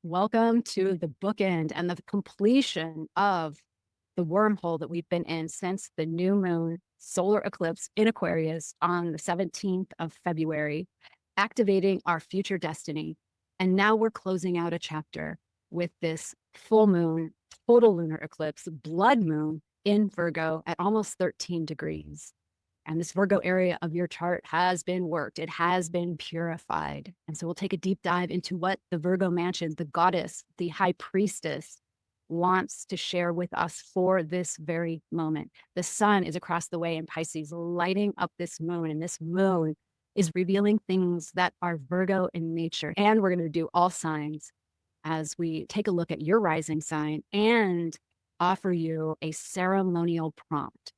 Welcome to the bookend and the completion of the wormhole that we've been in since the new moon solar eclipse in Aquarius on the 17th of February, activating our future destiny. And now we're closing out a chapter with this full moon, total lunar eclipse, blood moon in Virgo at almost 13 degrees. And this Virgo area of your chart has been worked. It has been purified. And so we'll take a deep dive into what the Virgo mansion, the goddess, the high priestess, wants to share with us for this very moment. The sun is across the way in Pisces, lighting up this moon. And this moon is revealing things that are Virgo in nature. And we're going to do all signs as we take a look at your rising sign and offer you a ceremonial prompt,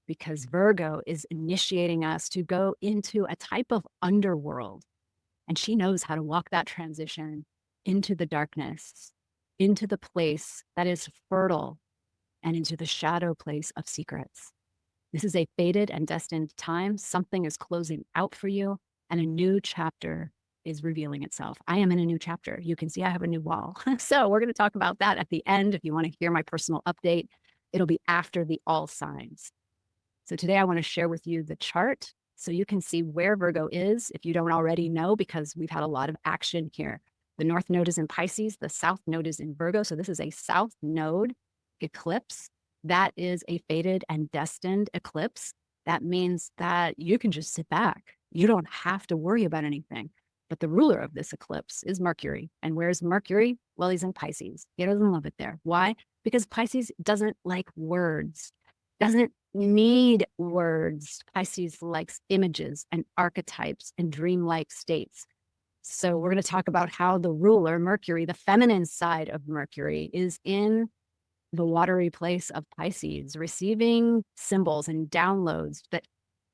because Virgo is initiating us to go into a type of underworld. And she knows how to walk that transition into the darkness, into the place that is fertile, and into the shadow place of secrets. This is a fated and destined time. Something is closing out for you, and a new chapter is revealing itself. I am in a new chapter. You can see I have a new wall. So we're going to talk about that at the end. If you want to hear my personal update, it'll be after the all signs. So today I want to share with you the chart so you can see where Virgo is if you don't already know, because we've had a lot of action here. The North Node is in Pisces, the South Node is in Virgo. So this is a South Node eclipse. That is a fated and destined eclipse. That means that you can just sit back. You don't have to worry about anything. But the ruler of this eclipse is Mercury. And where's Mercury? Well, he's in Pisces. He doesn't love it there. Why? Because Pisces doesn't like words, doesn't need words. Pisces likes images and archetypes and dreamlike states. So we're going to talk about how the ruler, Mercury, the feminine side of Mercury, is in the watery place of Pisces, receiving symbols and downloads that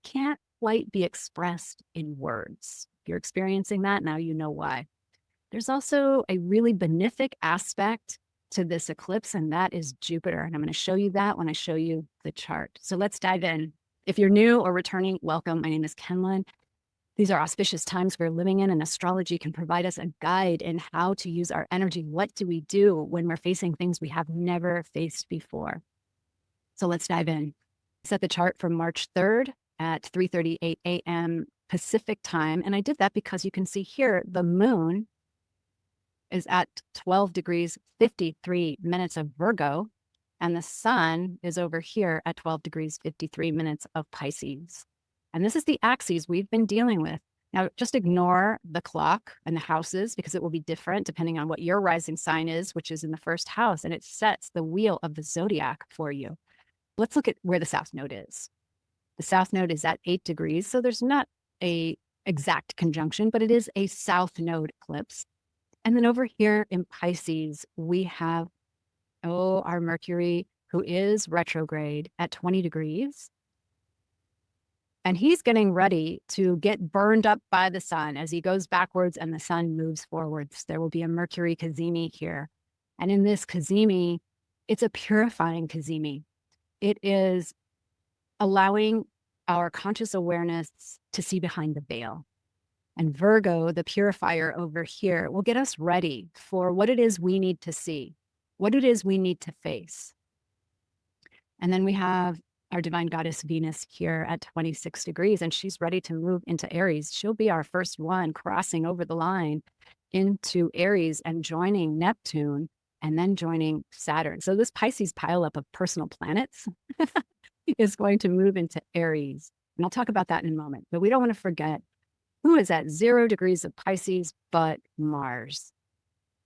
can't quite be expressed in words. If you're experiencing that, now you know why. There's also a really benefic aspect to this eclipse, and that is Jupiter. And I'm going to show you that when I show you the chart. So let's dive in. If you're new or returning, welcome. My name is Kenlyn. These are auspicious times we're living in, and astrology can provide us a guide in how to use our energy. What do we do when we're facing things we have never faced before? So let's dive in. Set the chart for March 3rd at 3:38 a.m. Pacific time. And I did that because you can see here the moon is at 12 degrees, 53 minutes of Virgo, and the sun is over here at 12 degrees, 53 minutes of Pisces. And this is the axes we've been dealing with. Now, just ignore the clock and the houses, because it will be different depending on what your rising sign is, which is in the first house, and it sets the wheel of the zodiac for you. Let's look at where the South Node is. The South Node is at 8 degrees, so there's not a exact conjunction, but it is a South Node eclipse. And then over here in Pisces, we have, our Mercury, who is retrograde at 20 degrees. And he's getting ready to get burned up by the sun as he goes backwards and the sun moves forwards. There will be a Mercury cazimi here. And in this cazimi, it's a purifying cazimi. It is allowing our conscious awareness to see behind the veil. And Virgo, the purifier over here, will get us ready for what it is we need to see, what it is we need to face. And then we have our divine goddess Venus here at 26 degrees, and she's ready to move into Aries. She'll be our first one crossing over the line into Aries and joining Neptune and then joining Saturn. So this Pisces pileup of personal planets is going to move into Aries. And I'll talk about that in a moment, but we don't want to forget who is at 0 degrees of Pisces but Mars.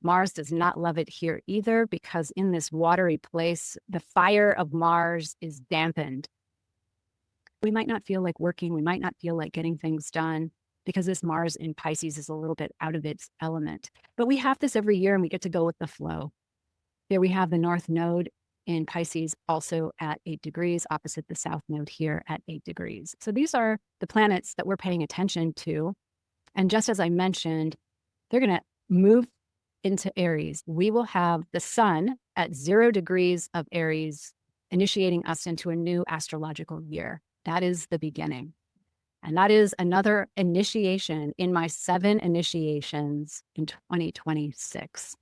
Mars does not love it here either, because in this watery place, the fire of Mars is dampened. We might not feel like working. We might not feel like getting things done because this Mars in Pisces is a little bit out of its element. But we have this every year and we get to go with the flow. Here we have the North Node in Pisces also at 8 degrees, opposite the South Node here at 8 degrees. So these are the planets that we're paying attention to. And just as I mentioned, they're going to move into Aries. We will have the sun at 0 degrees of Aries, initiating us into a new astrological year. That is the beginning. And that is another initiation in my 7 initiations in 2026.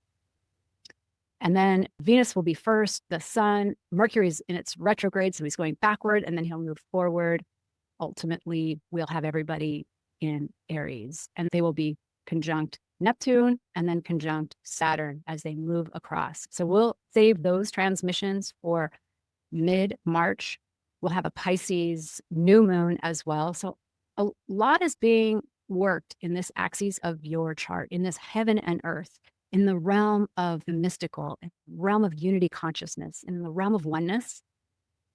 And then Venus will be first, the sun, Mercury's in its retrograde, so he's going backward, and then he'll move forward. Ultimately, we'll have everybody in Aries, and they will be conjunct Neptune and then conjunct Saturn as they move across. So we'll save those transmissions for mid-March. We'll have a Pisces new moon as well. So a lot is being worked in this axis of your chart, in this heaven and earth, in the realm of the mystical, in the realm of unity consciousness, in the realm of oneness,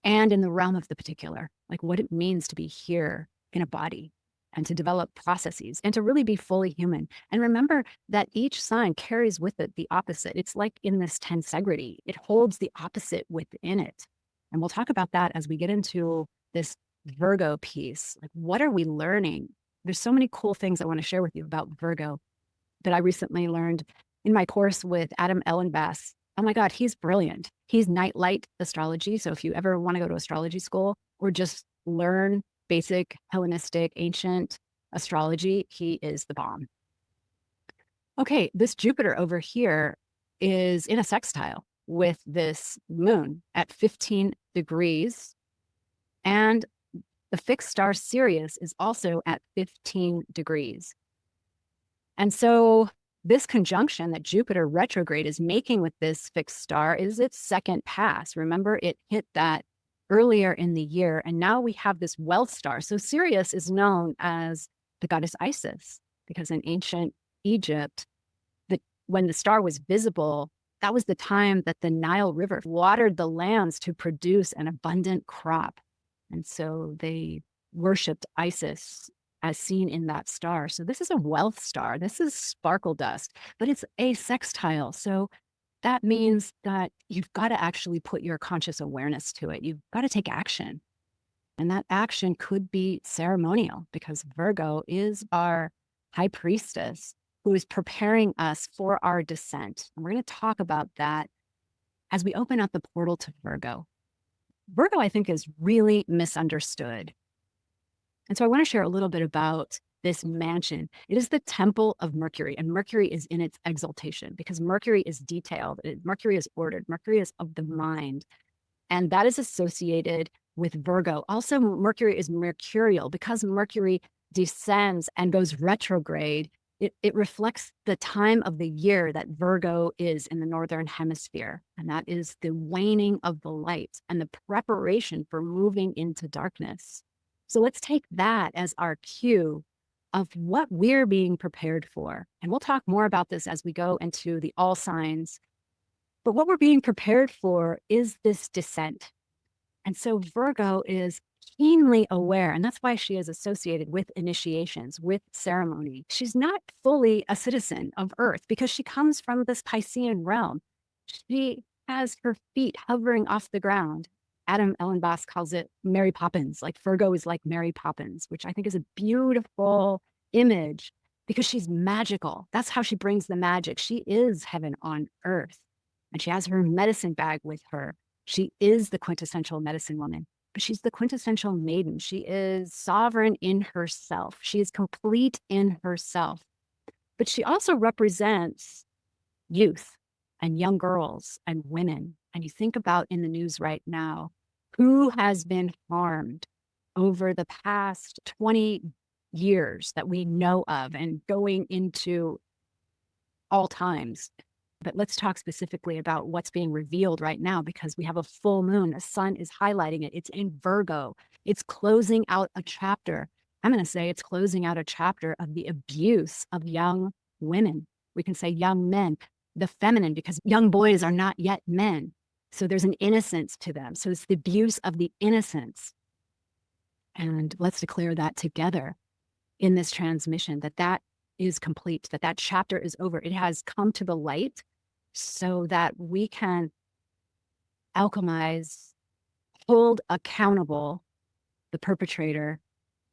and in the realm of the particular, like what it means to be here in a body and to develop processes and to really be fully human. And remember that each sign carries with it the opposite. It's like in this tensegrity, it holds the opposite within it. And we'll talk about that as we get into this Virgo piece. Like, what are we learning? There's so many cool things I want to share with you about Virgo that I recently learned in my course with Adam Ellenbass. Oh my God, he's brilliant. He's Nightlight astrology. So if you ever want to go to astrology school or just learn basic Hellenistic ancient astrology, he is the bomb. Okay, this Jupiter over here is in a sextile with this moon at 15 degrees. And the fixed star Sirius is also at 15 degrees. And so this conjunction that Jupiter retrograde is making with this fixed star is its second pass. Remember, it hit that earlier in the year, and now we have this wealth star. So Sirius is known as the goddess Isis, because in ancient Egypt, when the star was visible, that was the time that the Nile River watered the lands to produce an abundant crop. And so they worshipped Isis as seen in that star. So this is a wealth star. This is sparkle dust, but it's a sextile. So that means that you've got to actually put your conscious awareness to it. You've got to take action. And that action could be ceremonial, because Virgo is our high priestess who is preparing us for our descent. And we're going to talk about that as we open up the portal to Virgo. Virgo, I think, is really misunderstood. And so I want to share a little bit about this mansion. It is the temple of Mercury, and Mercury is in its exaltation because Mercury is detailed. Mercury is ordered. Mercury is of the mind. And that is associated with Virgo. Also, Mercury is mercurial because Mercury descends and goes retrograde. It reflects the time of the year that Virgo is in the Northern Hemisphere. And that is the waning of the light and the preparation for moving into darkness. So let's take that as our cue of what we're being prepared for. And we'll talk more about this as we go into the all signs. But what we're being prepared for is this descent. And so Virgo is keenly aware, and that's why she is associated with initiations, with ceremony. She's not fully a citizen of Earth because she comes from this Piscean realm. She has her feet hovering off the ground. Adam Ellenbass calls it Mary Poppins, like Virgo is like Mary Poppins, which I think is a beautiful image because she's magical. That's how she brings the magic. She is heaven on earth, and she has her medicine bag with her. She is the quintessential medicine woman, but she's the quintessential maiden. She is sovereign in herself. She is complete in herself, but she also represents youth and young girls and women. And you think about in the news right now, who has been harmed over the past 20 years that we know of and going into all times. But let's talk specifically about what's being revealed right now, because we have a full moon. The sun is highlighting it. It's in Virgo. It's closing out a chapter. I'm going to say it's closing out a chapter of the abuse of young women. We can say young men, the feminine, because young boys are not yet men. So there's an innocence to them. So it's the abuse of the innocence. And let's declare that together in this transmission, that is complete, that chapter is over. It has come to the light so that we can alchemize, hold accountable the perpetrator,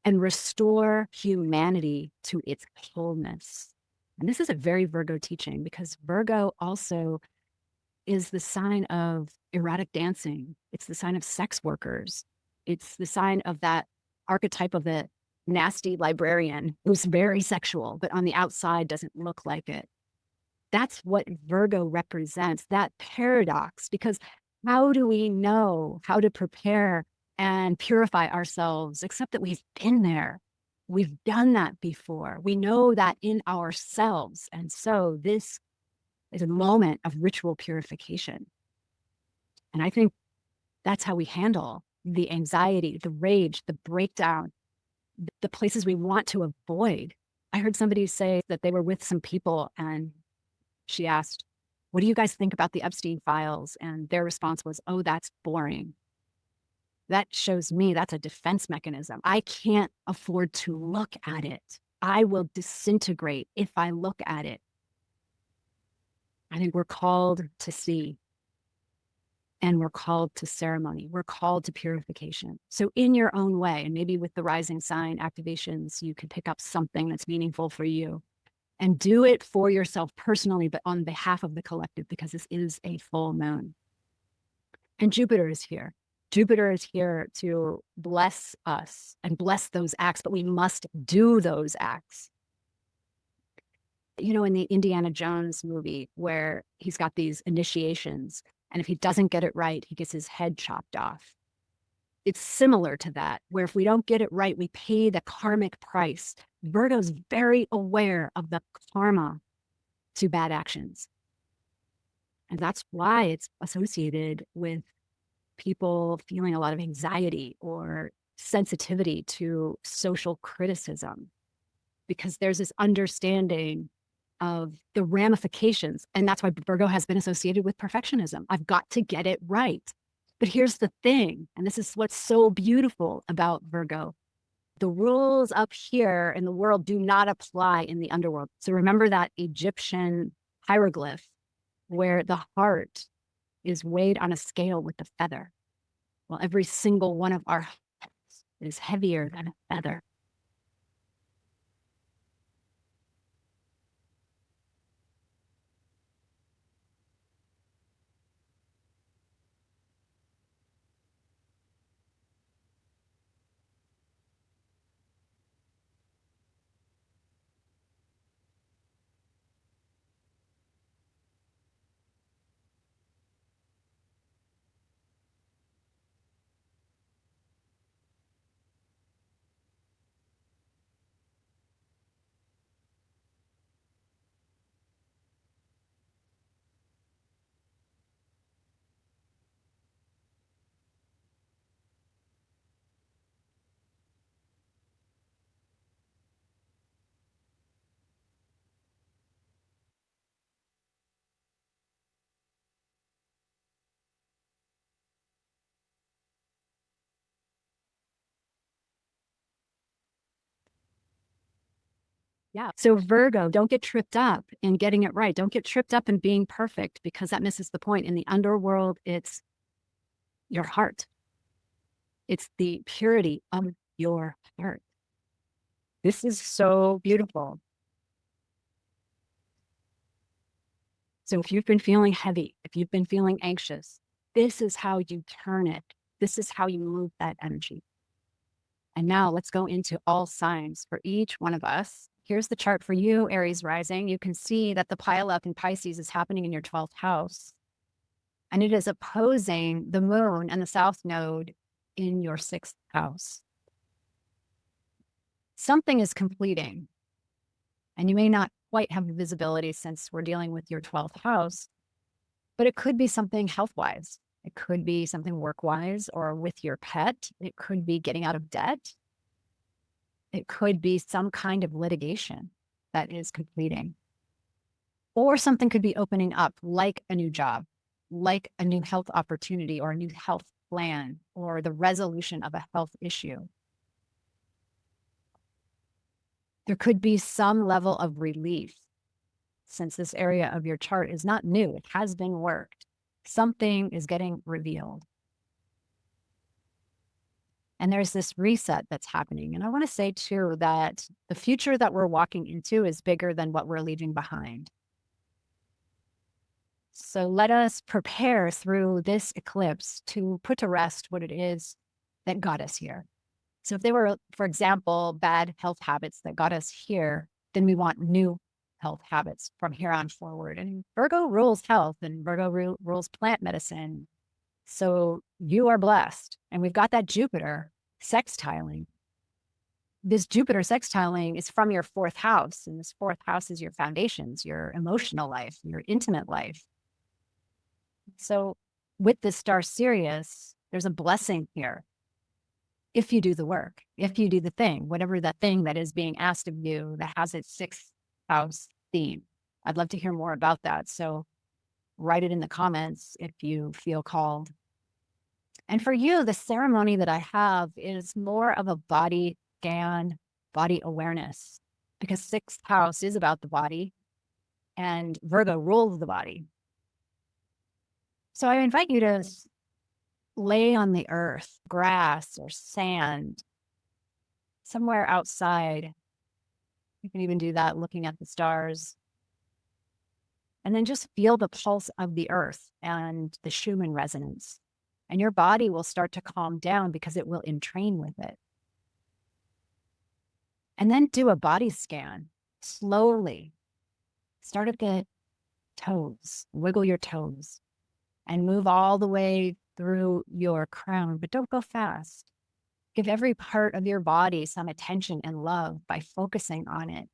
and restore humanity to its wholeness. And this is a very Virgo teaching, because Virgo also is the sign of erotic dancing. It's the sign of sex workers. It's the sign of that archetype of the nasty librarian who's very sexual, but on the outside doesn't look like it. That's what Virgo represents, that paradox, because how do we know how to prepare and purify ourselves except that we've been there? We've done that before. We know that in ourselves. And so this is a moment of ritual purification. And I think that's how we handle the anxiety, the rage, the breakdown, the places we want to avoid. I heard somebody say that they were with some people and she asked, "What do you guys think about the Epstein files?" And their response was, "Oh, that's boring." That shows me that's a defense mechanism. I can't afford to look at it. I will disintegrate if I look at it. I think we're called to see, and we're called to ceremony. We're called to purification. So in your own way, and maybe with the rising sign activations, you can pick up something that's meaningful for you and do it for yourself personally, but on behalf of the collective, because this is a full moon. And Jupiter is here. Jupiter is here to bless us and bless those acts, but we must do those acts. You know, in the Indiana Jones movie where he's got these initiations, and if he doesn't get it right, he gets his head chopped off. It's similar to that, where if we don't get it right, we pay the karmic price. Virgo's very aware of the karma to bad actions. And that's why it's associated with people feeling a lot of anxiety or sensitivity to social criticism, because there's this understanding of the ramifications. And that's why Virgo has been associated with perfectionism. I've got to get it right. But here's the thing, and this is what's so beautiful about Virgo. The rules up here in the world do not apply in the underworld. So remember that Egyptian hieroglyph where the heart is weighed on a scale with the feather. Well, every single one of our hearts is heavier than a feather. Yeah. So Virgo, don't get tripped up in getting it right. Don't get tripped up in being perfect, because that misses the point. In the underworld, it's your heart. It's the purity of your heart. This is so beautiful. So if you've been feeling heavy, if you've been feeling anxious, this is how you turn it. This is how you move that energy. And now let's go into all signs for each one of us. Here's the chart for you, Aries rising. You can see that the pileup in Pisces is happening in your 12th house. And it is opposing the moon and the South Node in your 6th house. Something is completing. And you may not quite have visibility since we're dealing with your 12th house, but it could be something health-wise. It could be something work-wise or with your pet. It could be getting out of debt. It could be some kind of litigation that is completing. Or something could be opening up, like a new job, like a new health opportunity or a new health plan, or the resolution of a health issue. There could be some level of relief, since this area of your chart is not new. It has been worked. Something is getting revealed. And there's this reset that's happening. And I want to say too that the future that we're walking into is bigger than what we're leaving behind. So let us prepare through this eclipse to put to rest what it is that got us here. So if they were, for example, bad health habits that got us here, then we want new health habits from here on forward. And Virgo rules health, and Virgo rules plant medicine. So you are blessed. And we've got that Jupiter sextiling. This Jupiter sextiling is from your fourth house. And this fourth house is your foundations, your emotional life, your intimate life. So with this star Sirius, there's a blessing here. If you do the work, if you do the thing, whatever that thing that is being asked of you that has its sixth house theme. I'd love to hear more about that. So write it in the comments if you feel called. And for you, the ceremony that I have is more of a body scan, body awareness, because sixth house is about the body and Virgo rules the body. So I invite you to lay on the earth, grass or sand, somewhere outside. You can even do that looking at the stars. And then just feel the pulse of the earth and the Schumann resonance. And your body will start to calm down because it will entrain with it. And then do a body scan slowly. Start at the toes, wiggle your toes, and move all the way through your crown, but don't go fast. Give every part of your body some attention and love by focusing on it.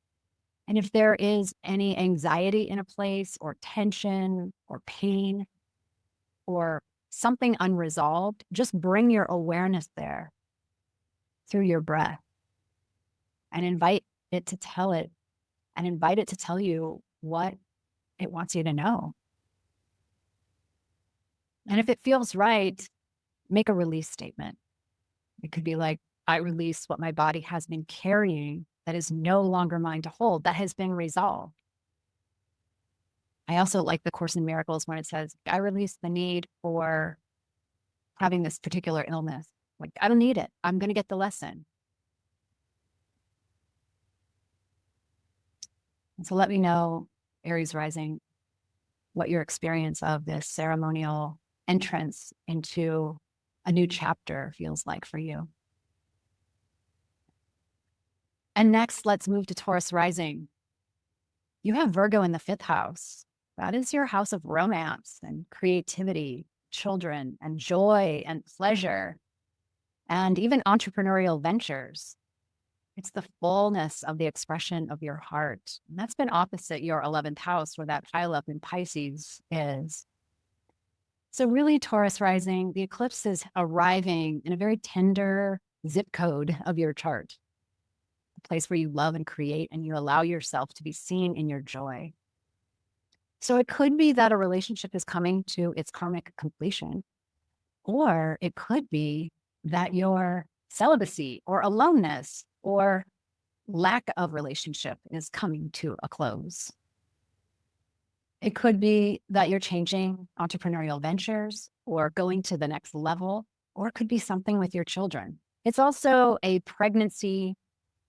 And if there is any anxiety in a place or tension or pain or something unresolved, just bring your awareness there through your breath and invite it to tell it and invite it to tell you what it wants you to know. And if it feels right, make a release statement. It could be like, I release what my body has been carrying that is no longer mine to hold, that has been resolved. I also like the Course in Miracles when it says, I release the need for having this particular illness. Like, I don't need it. I'm going to get the lesson. And so let me know, Aries rising, what your experience of this ceremonial entrance into a new chapter feels like for you. And next, let's move to Taurus rising. You have Virgo in the fifth house. That is your house of romance and creativity, children and joy and pleasure, and even entrepreneurial ventures. It's the fullness of the expression of your heart. And that's been opposite your 11th house, where that pileup in Pisces is. So really, Taurus rising, the eclipse is arriving in a very tender zip code of your chart, a place where you love and create and you allow yourself to be seen in your joy. So it could be that a relationship is coming to its karmic completion, or it could be that your celibacy or aloneness or lack of relationship is coming to a close. It could be that you're changing entrepreneurial ventures or going to the next level, or it could be something with your children. It's also a pregnancy,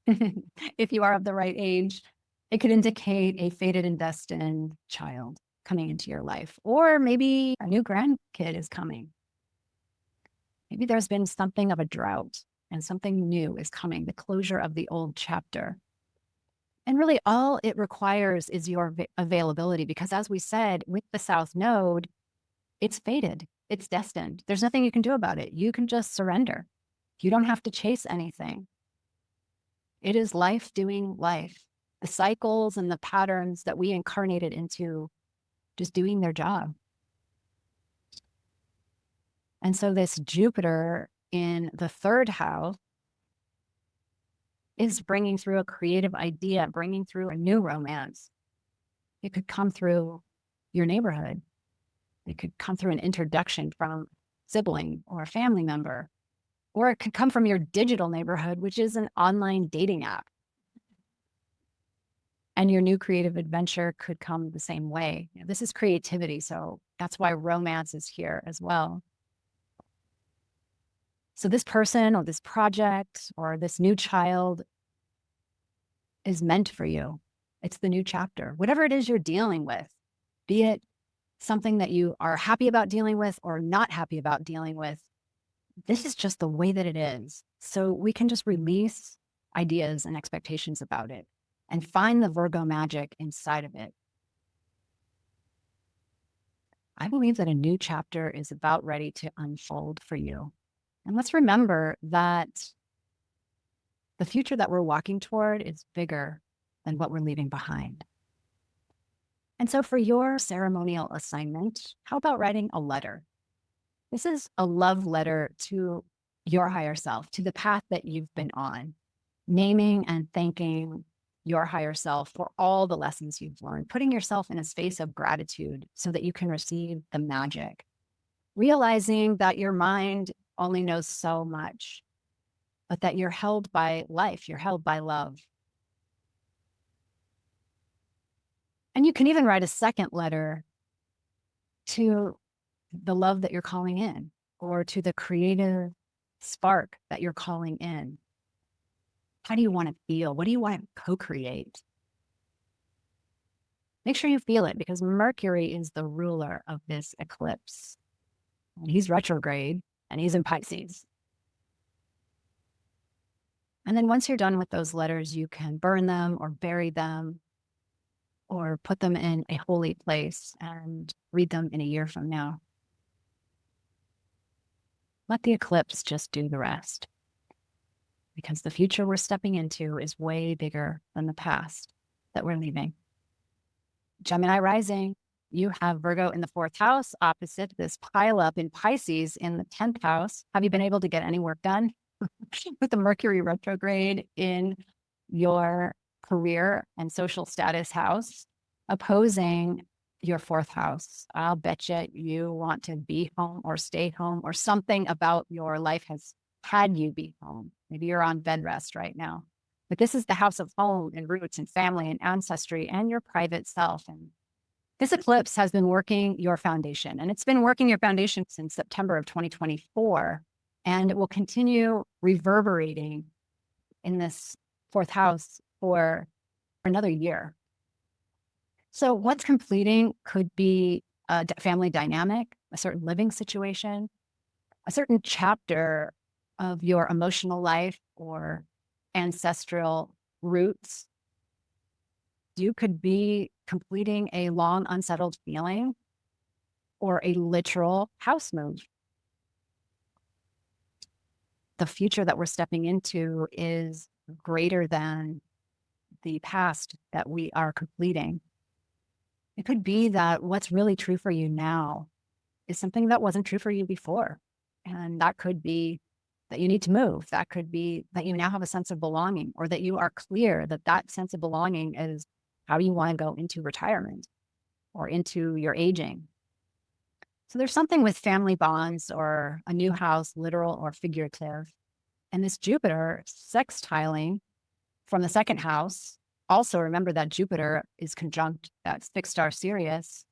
if you are of the right age. It could indicate a fated and destined child coming into your life, or maybe a new grandkid is coming. Maybe there's been something of a drought and something new is coming, the closure of the old chapter. And really all it requires is your availability, because as we said, with the South Node, it's fated, it's destined. There's nothing you can do about it. You can just surrender. You don't have to chase anything. It is life doing life. The cycles and the patterns that we incarnated into just doing their job. And so this Jupiter in the third house is bringing through a creative idea, bringing through a new romance. It could come through your neighborhood. It could come through an introduction from a sibling or a family member, or it could come from your digital neighborhood, which is an online dating app. And your new creative adventure could come the same way. You know, this is creativity, so that's why romance is here as well. So this person or this project or this new child is meant for you. It's the new chapter. Whatever it is you're dealing with, be it something that you are happy about dealing with or not happy about dealing with, this is just the way that it is. So we can just release ideas and expectations about it and find the Virgo magic inside of it. I believe that a new chapter is about ready to unfold for you. And let's remember that the future that we're walking toward is bigger than what we're leaving behind. And so for your ceremonial assignment, how about writing a letter? This is a love letter to your higher self, to the path that you've been on, naming and thanking your higher self for all the lessons you've learned, putting yourself in a space of gratitude so that you can receive the magic, realizing that your mind only knows so much, but that you're held by life, you're held by love. And you can even write a second letter to the love that you're calling in, or to the creative spark that you're calling in. How do you want to feel? What do you want to co-create? Make sure you feel it, because Mercury is the ruler of this eclipse. And he's retrograde and he's in Pisces. And then once you're done with those letters, you can burn them or bury them or put them in a holy place and read them in a year from now. Let the eclipse just do the rest, because the future we're stepping into is way bigger than the past that we're leaving. Gemini rising, you have Virgo in the 4th house opposite this pile up in Pisces in the 10th house. Have you been able to get any work done with the Mercury retrograde in your career and social status house opposing your 4th house? I'll bet you want to be home or stay home, or something about your life has had you be home. Maybe you're on bed rest right now. But this is the house of home and roots and family and ancestry and your private self. And this eclipse has been working your foundation, and it's been working your foundation since September of 2024. And it will continue reverberating in this 4th house for another year. So what's completing could be a family dynamic, a certain living situation, a certain chapter of your emotional life or ancestral roots. You could be completing a long unsettled feeling or a literal house move. The future that we're stepping into is greater than the past that we are completing. It could be that what's really true for you now is something that wasn't true for you before. And that could be that you need to move. That could be that you now have a sense of belonging, or that you are clear that that sense of belonging is how you want to go into retirement or into your aging. So there's something with family bonds or a new house, literal or figurative. And this Jupiter sextiling from the 2nd house. Also remember that Jupiter is conjunct that fixed star Sirius.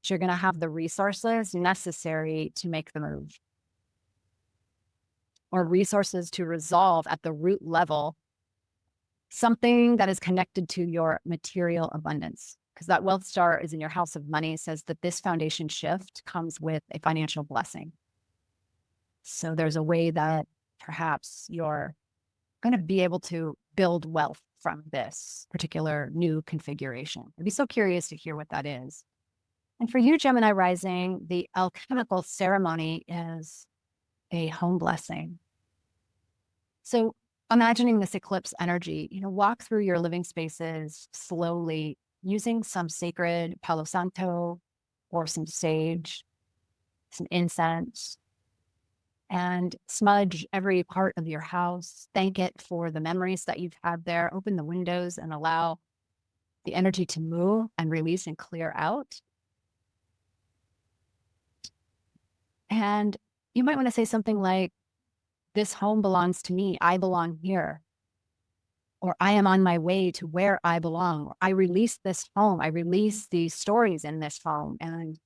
So you're going to have the resources necessary to make the move, or resources to resolve at the root level something that is connected to your material abundance, because that wealth star is in your house of money, says that this foundation shift comes with a financial blessing. So there's a way that perhaps you're going to be able to build wealth from this particular new configuration. I'd be so curious to hear what that is. And for you, Gemini rising, the alchemical ceremony is a home blessing. So imagining this eclipse energy, walk through your living spaces slowly using some sacred Palo Santo or some sage, some incense, and smudge every part of your house. Thank it for the memories that you've had there. Open the windows and allow the energy to move and release and clear out. And you might want to say something like, this home belongs to me. I belong here. Or I am on my way to where I belong. Or I release this home. I release the stories in this home, and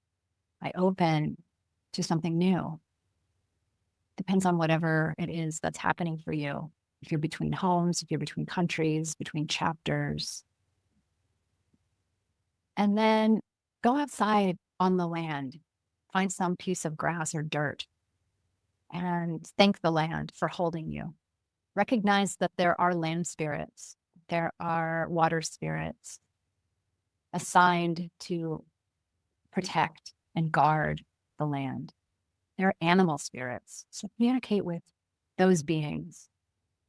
I open to something new. Depends on whatever it is that's happening for you. If you're between homes, if you're between countries, between chapters. And then go outside on the land, find some piece of grass or dirt, and thank the land for holding you. Recognize that there are land spirits there are water spirits assigned to protect and guard the land. There are animal spirits. So communicate with those beings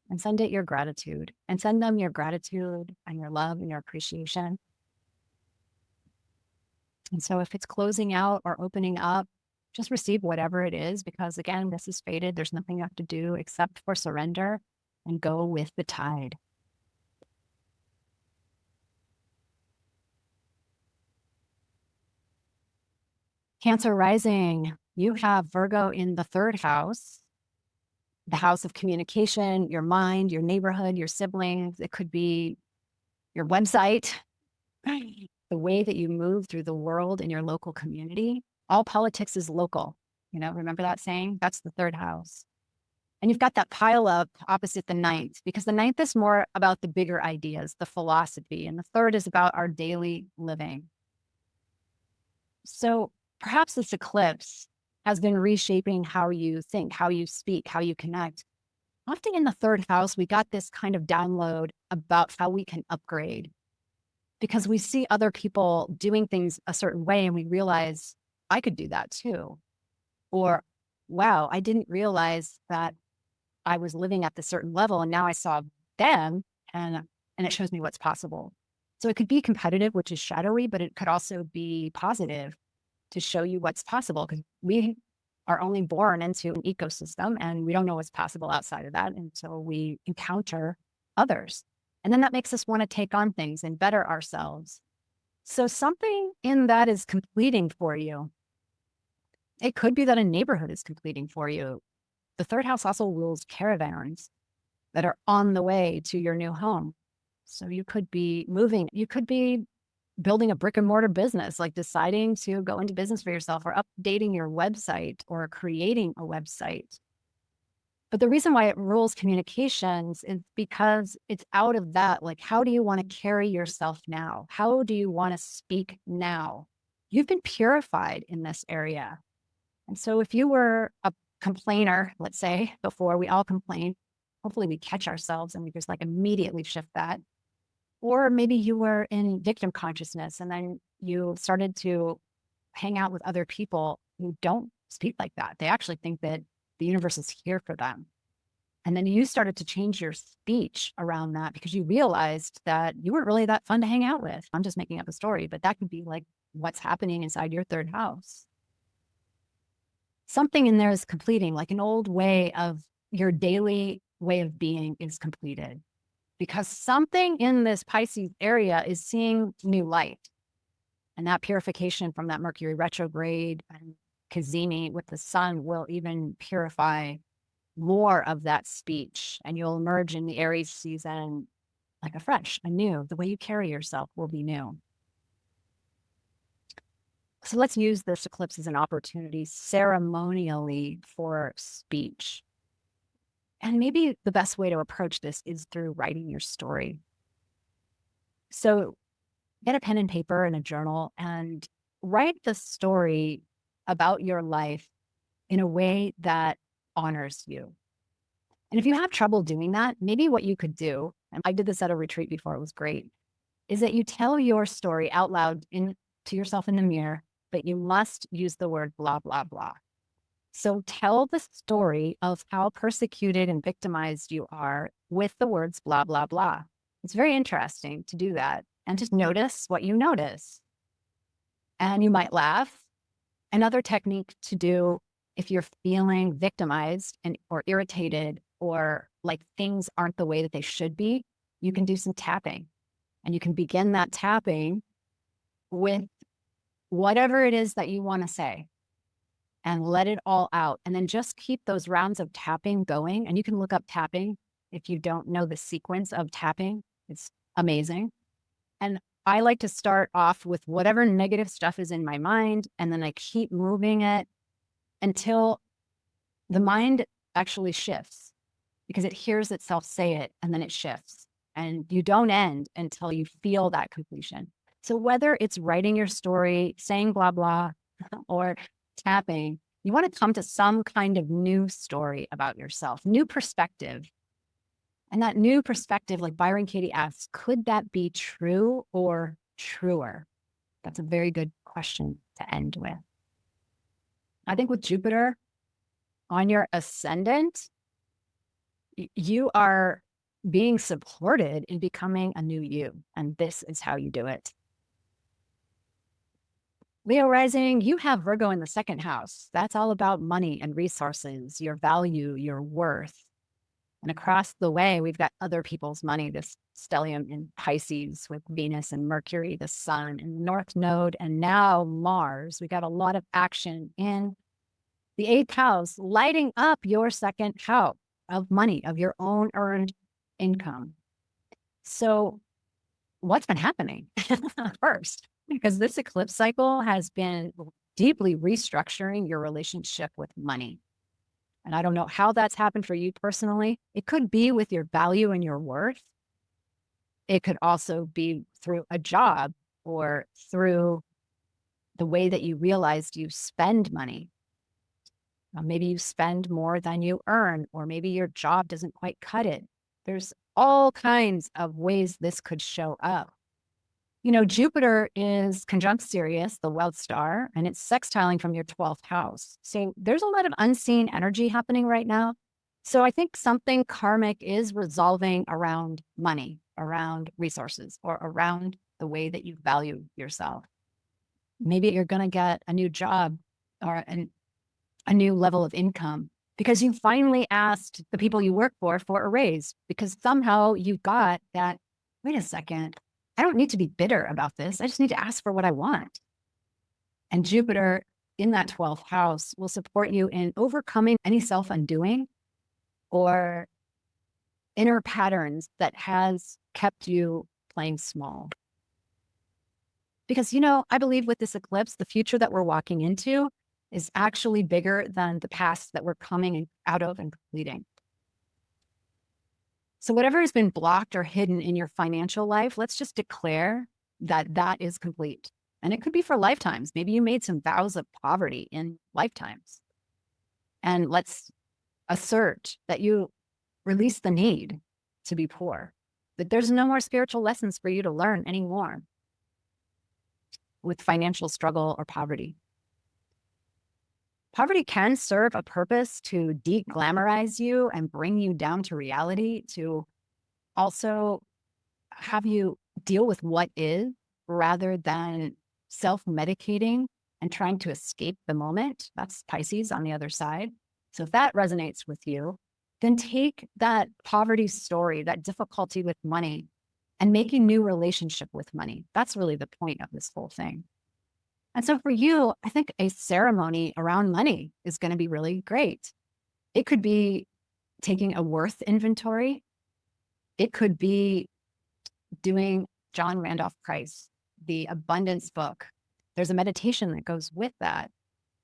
and send it your gratitude, and send them your gratitude and your love and your appreciation. And so if it's closing out or opening up, just receive whatever it is, because again, this is fated. There's nothing you have to do except for surrender and go with the tide. Cancer rising, you have Virgo in the 3rd house, the house of communication, your mind, your neighborhood, your siblings. It could be your website, the way that you move through the world in your local community. All politics is local. You know, remember that saying? That's the 3rd house. And you've got that pile up opposite the 9th, because the 9th is more about the bigger ideas, the philosophy, and the 3rd is about our daily living. So perhaps this eclipse has been reshaping how you think, how you speak, how you connect. Often in the 3rd house, we got this kind of download about how we can upgrade, because we see other people doing things a certain way and we realize, I could do that too. Or, wow, I didn't realize that I was living at the certain level and now I saw them and it shows me what's possible. So it could be competitive, which is shadowy, but it could also be positive to show you what's possible, because we are only born into an ecosystem and we don't know what's possible outside of that until we encounter others. And then that makes us want to take on things and better ourselves. So something in that is completing for you. It could be that a neighborhood is completing for you. The 3rd house also rules caravans that are on the way to your new home. So you could be moving, you could be building a brick and mortar business, like deciding to go into business for yourself, or updating your website, or creating a website. But the reason why it rules communications is because it's out of that, like, how do you want to carry yourself now? How do you want to speak now? You've been purified in this area. And so if you were a complainer, let's say, before, we all complain, hopefully we catch ourselves and we just like immediately shift that. Or maybe you were in victim consciousness and then you started to hang out with other people who don't speak like that. They actually think that the universe is here for them. And then you started to change your speech around that because you realized that you weren't really that fun to hang out with. I'm just making up a story, but that could be like what's happening inside your 3rd house. Something in there is completing, like an old way of your daily way of being is completed, because something in this Pisces area is seeing new light. And that purification from that Mercury retrograde and GEMINI with the sun will even purify more of that speech. And you'll emerge in the Aries season like a fresh, anew. The way you carry yourself will be new. So let's use this eclipse as an opportunity ceremonially for speech. And maybe the best way to approach this is through writing your story. So get a pen and paper and a journal and write the story about your life in a way that honors you. And if you have trouble doing that, maybe what you could do, and I did this at a retreat before, it was great, is that you tell your story out loud to yourself in the mirror, but you must use the word blah, blah, blah. So tell the story of how persecuted and victimized you are with the words blah, blah, blah. It's very interesting to do that and just notice what you notice. And you might laugh. Another technique to do if you're feeling victimized or irritated, or like things aren't the way that they should be, you can do some tapping. And you can begin that tapping with whatever it is that you want to say and let it all out. And then just keep those rounds of tapping going. And you can look up tapping if you don't know the sequence of tapping. It's amazing. And I like to start off with whatever negative stuff is in my mind, and then I keep moving it until the mind actually shifts, because it hears itself say it and then it shifts. And you don't end until you feel that completion. So whether it's writing your story, saying blah, blah, or tapping, you want to come to some kind of new story about yourself, new perspective. And that new perspective, like Byron Katie asks, could that be true or truer? That's a very good question to end with. I think with Jupiter on your ascendant, you are being supported in becoming a new you. And this is how you do it. Leo rising, you have Virgo in the second house. That's all about money and resources, your value, your worth. And across the way, we've got other people's money, this stellium in Pisces with Venus and Mercury, the sun and the North Node, and now Mars. We got a lot of action in the eighth house, lighting up your second house of money, of your own earned income. So what's been happening first? Because this eclipse cycle has been deeply restructuring your relationship with money. And I don't know how that's happened for you personally. It could be with your value and your worth. It could also be through a job or through the way that you realized you spend money. Maybe you spend more than you earn, or maybe your job doesn't quite cut it. There's all kinds of ways this could show up. You know, Jupiter is conjunct Sirius, the Wealth Star, and it's sextiling from your 12th house. So there's a lot of unseen energy happening right now. So I think something karmic is resolving around money, around resources, or around the way that you value yourself. Maybe you're going to get a new job or a new level of income because you finally asked the people you work for a raise, because somehow you got that, wait a second, I don't need to be bitter about this. I just need to ask for what I want. And Jupiter in that 12th house will support you in overcoming any self-undoing or inner patterns that has kept you playing small. Because, you know, I believe with this eclipse, the future that we're walking into is actually bigger than the past that we're coming out of and completing. So whatever has been blocked or hidden in your financial life, let's just declare that that is complete. And it could be for lifetimes. Maybe you made some vows of poverty in lifetimes. And let's assert that you release the need to be poor, that there's no more spiritual lessons for you to learn anymore with financial struggle or poverty. Poverty can serve a purpose to de-glamorize you and bring you down to reality, to also have you deal with what is rather than self-medicating and trying to escape the moment. That's Pisces on the other side. So if that resonates with you, then take that poverty story, that difficulty with money, and make a new relationship with money. That's really the point of this whole thing. And so for you, I think a ceremony around money is going to be really great. It could be taking a worth inventory. It could be doing John Randolph Price, the Abundance book. There's a meditation that goes with that.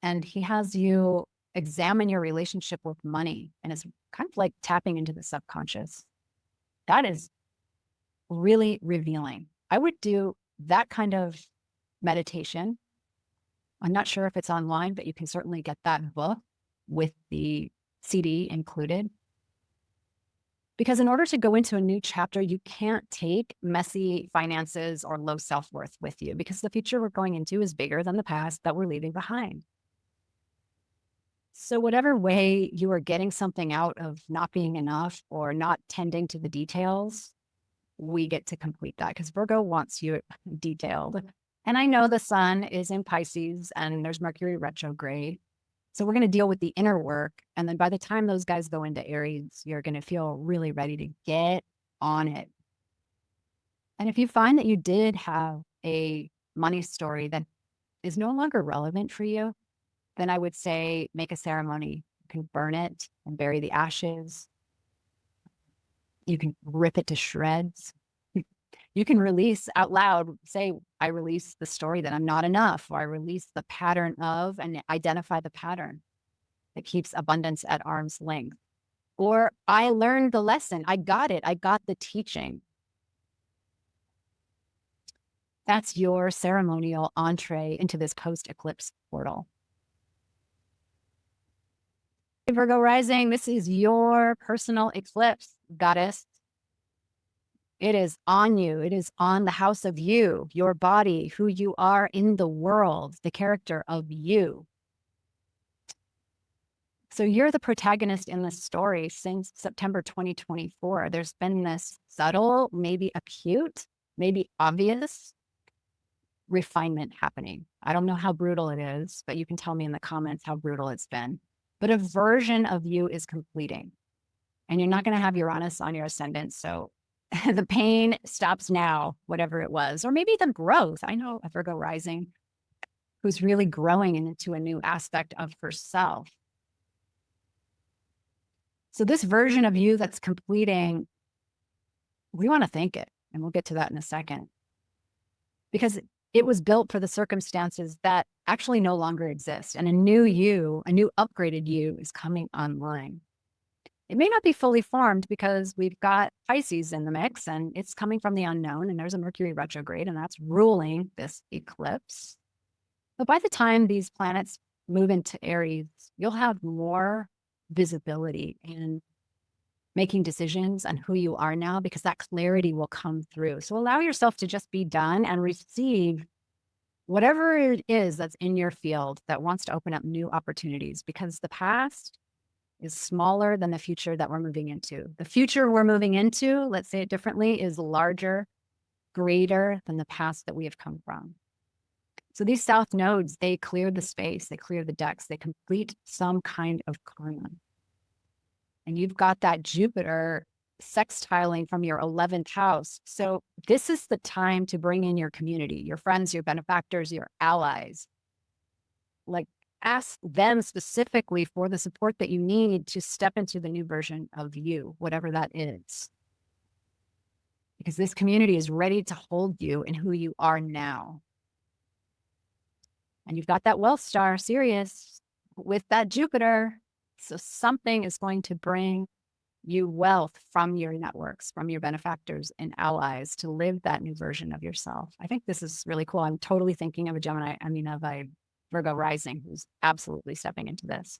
And he has you examine your relationship with money. And it's kind of like tapping into the subconscious. That is really revealing. I would do that kind of meditation. I'm not sure if it's online, but you can certainly get that book with the CD included. Because in order to go into a new chapter, you can't take messy finances or low self-worth with you, because the future we're going into is bigger than the past that we're leaving behind. So whatever way you are getting something out of not being enough or not tending to the details, we get to complete that, because Virgo wants you detailed. And I know the sun is in Pisces and there's Mercury retrograde. So we're going to deal with the inner work. And then by the time those guys go into Aries, you're going to feel really ready to get on it. And if you find that you did have a money story that is no longer relevant for you, then I would say make a ceremony. You can burn it and bury the ashes. You can rip it to shreds. You can release out loud, say, I release the story that I'm not enough, or I release the pattern of, and identify the pattern that keeps abundance at arm's length. Or I learned the lesson. I got it. I got the teaching. That's your ceremonial entree into this post-eclipse portal. Virgo rising, this is your personal eclipse, goddess. It is on you. It is on the house of you, your body, who you are in the world, the character of you. So you're the protagonist in this story since September 2024. There's been this subtle, maybe acute, maybe obvious refinement happening. I don't know how brutal it is, but you can tell me in the comments how brutal it's been. But a version of you is completing. And you're not going to have Uranus on your ascendant. So the pain stops now, whatever it was, or maybe the growth. I know a Virgo rising who's really growing into a new aspect of herself. So this version of you that's completing, we want to thank it. And we'll get to that in a second. Because it was built for the circumstances that actually no longer exist. And a new you, a new upgraded you is coming online. It may not be fully formed because we've got Pisces in the mix and it's coming from the unknown, and there's a Mercury retrograde and that's ruling this eclipse. But by the time these planets move into Aries, you'll have more visibility in making decisions on who you are now, because that clarity will come through. So allow yourself to just be done and receive whatever it is that's in your field that wants to open up new opportunities, because the past is smaller than the future that we're moving into. The future we're moving into, let's say it differently, is larger, greater than the past that we have come from. So these South nodes, they clear the space, they clear the decks, they complete some kind of karma. And you've got that Jupiter sextiling from your 11th house. So this is the time to bring in your community, your friends, your benefactors, your allies. Like, ask them specifically for the support that you need to step into the new version of you, whatever that is. Because this community is ready to hold you in who you are now. And you've got that Wealth Star Sirius with that Jupiter. So something is going to bring you wealth from your networks, from your benefactors and allies to live that new version of yourself. I think this is really cool. I'm totally thinking of a Gemini, of a Virgo rising who's absolutely stepping into this.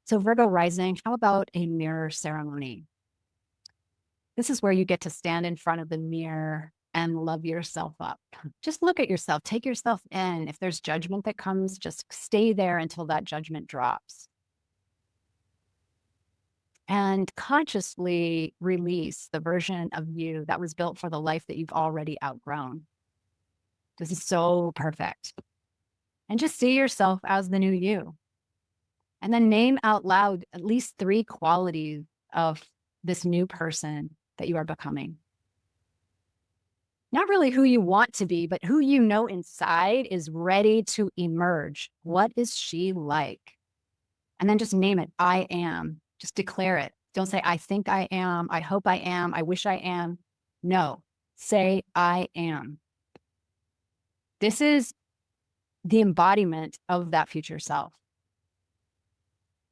So Virgo rising, how about a mirror ceremony? This is where you get to stand in front of the mirror and love yourself up. Just look at yourself, take yourself in. If there's judgment that comes, just stay there until that judgment drops. And consciously release the version of you that was built for the life that you've already outgrown. This is so perfect. And just see yourself as the new you. And then name out loud at least 3 qualities of this new person that you are becoming. Not really who you want to be, but who you know inside is ready to emerge. What is she like? And then just name it. I am. Just declare it. Don't say, I think I am. I hope I am. I wish I am. No. Say, I am. This is the embodiment of that future self.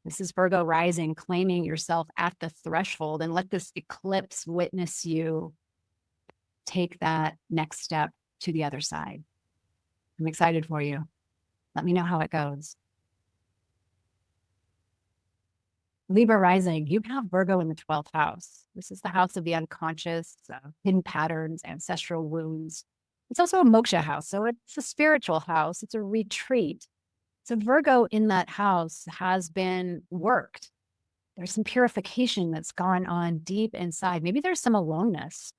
This is Virgo rising, claiming yourself at the threshold, and let this eclipse witness you take that next step to the other side. I'm excited for you. Let me know how it goes. Libra rising, you have Virgo in the 12th house. This is the house of the unconscious, hidden patterns, ancestral wounds. It's also a moksha house, so it's a spiritual house. It's a retreat. So Virgo in that house has been worked. There's some purification that's gone on deep inside. Maybe there's some aloneness.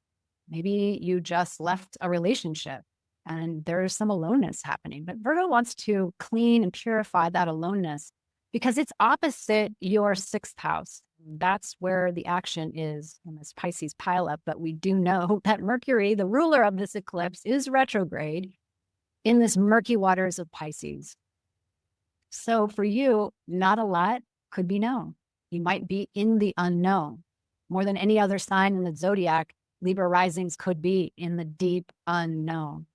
Maybe you just left a relationship and there's some aloneness happening. But Virgo wants to clean and purify that aloneness because it's opposite your 6th house. That's where the action is in this Pisces pileup. But we do know that Mercury, the ruler of this eclipse, is retrograde in this murky waters of Pisces. So for you, not a lot could be known. You might be in the unknown. More than any other sign in the zodiac, Libra risings could be in the deep unknown,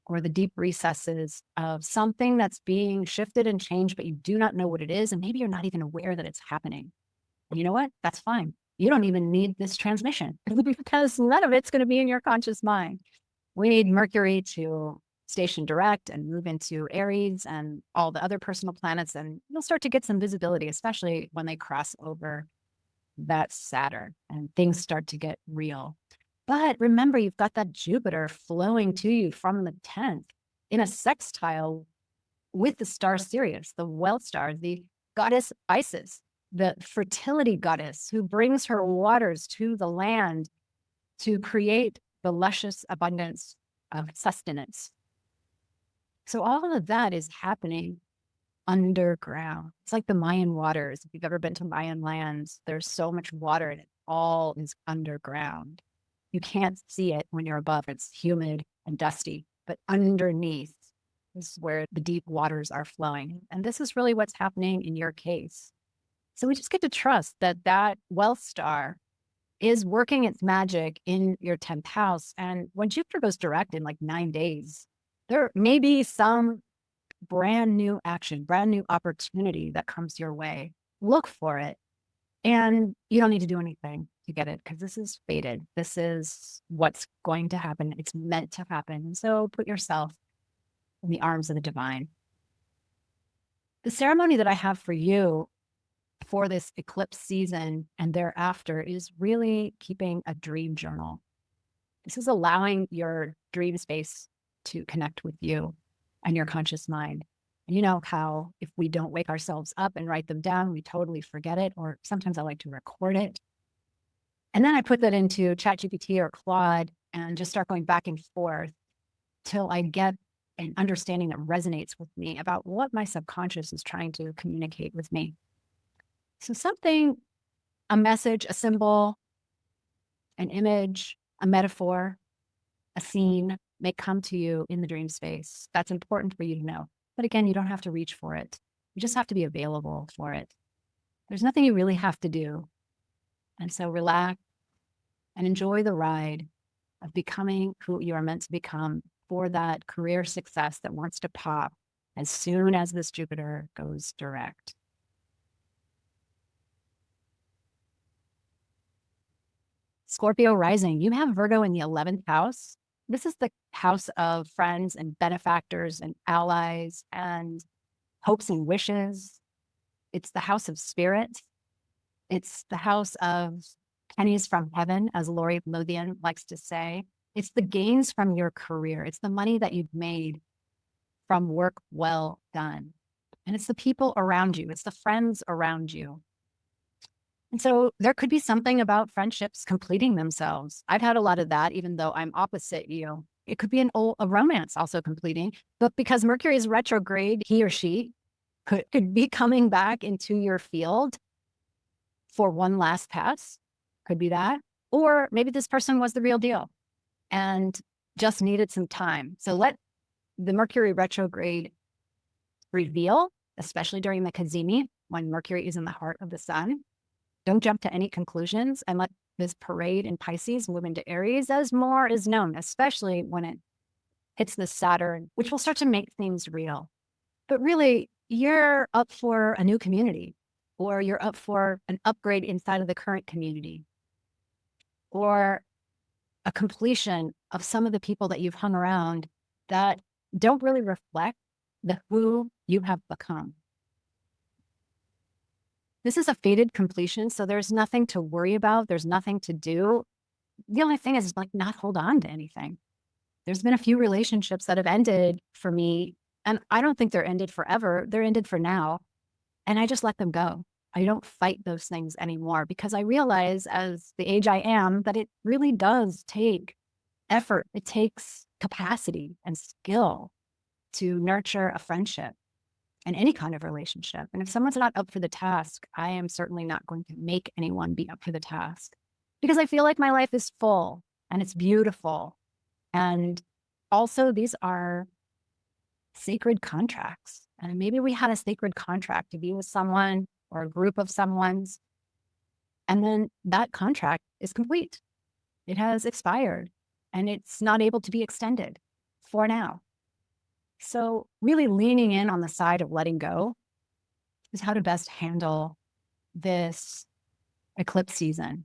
or the deep recesses of something that's being shifted and changed, but you do not know what it is. And maybe you're not even aware that it's happening. You know what? That's fine. You don't even need this transmission because none of it's going to be in your conscious mind. We need Mercury to station direct and move into Aries and all the other personal planets, and you'll start to get some visibility, especially when they cross over that's Saturn, and things start to get real. But remember, you've got that Jupiter flowing to you from the 10th in a sextile with the star Sirius, the wealth star, the goddess Isis, the fertility goddess who brings her waters to the land to create the luscious abundance of sustenance. So all of that is happening underground. It's like the Mayan waters. If you've ever been to Mayan lands, there's so much water and it all is underground. You can't see it when you're above. It's humid and dusty, but underneath is where the deep waters are flowing. And this is really what's happening in your case. So we just get to trust that that wealth star is working its magic in your 10th house. And when Jupiter goes direct in like 9 days, there may be some brand new action, brand new opportunity that comes your way. Look for it. And you don't need to do anything to get it because this is fated. This is what's going to happen. It's meant to happen. So put yourself in the arms of the divine. The ceremony that I have for you for this eclipse season and thereafter is really keeping a dream journal. This is allowing your dream space to connect with you and your conscious mind. And you know how if we don't wake ourselves up and write them down, we totally forget it, or sometimes I like to record it. And then I put that into ChatGPT or Claude and just start going back and forth till I get an understanding that resonates with me about what my subconscious is trying to communicate with me. So something, a message, a symbol, an image, a metaphor, a scene may come to you in the dream space. That's important for you to know. But again, you don't have to reach for it. You just have to be available for it. There's nothing you really have to do. And so relax and enjoy the ride of becoming who you are meant to become for that career success that wants to pop as soon as this Jupiter goes direct. Scorpio rising, you have Virgo in the 11th house. This is the house of friends and benefactors and allies and hopes and wishes. It's the house of spirit. It's the house of pennies from heaven, as Lori Lothian likes to say. It's the gains from your career. It's the money that you've made from work well done. And it's the people around you. It's the friends around you. And so there could be something about friendships completing themselves. I've had a lot of that, even though I'm opposite you. It could be a romance also completing, but because Mercury is retrograde, he or she could be coming back into your field for one last pass. Could be that. Or maybe this person was the real deal and just needed some time. So let the Mercury retrograde reveal, especially during the Cazimi, when Mercury is in the heart of the sun. Don't jump to any conclusions and let this parade in Pisces move into Aries as more is known, especially when it hits the Saturn, which will start to make things real. But really, you're up for a new community, or you're up for an upgrade inside of the current community, or a completion of some of the people that you've hung around that don't really reflect the who you have become. This is a fated completion, so there's nothing to worry about. There's nothing to do. The only thing is like not hold on to anything. There's been a few relationships that have ended for me, and I don't think they're ended forever. They're ended for now, and I just let them go. I don't fight those things anymore because I realize as the age I am that it really does take effort. It takes capacity and skill to nurture a friendship and any kind of relationship. And if someone's not up for the task, I am certainly not going to make anyone be up for the task because I feel like my life is full and it's beautiful. And also these are sacred contracts. And maybe we had a sacred contract to be with someone or a group of someone's, and then that contract is complete. It has expired and it's not able to be extended for now. So really leaning in on the side of letting go is how to best handle this eclipse season.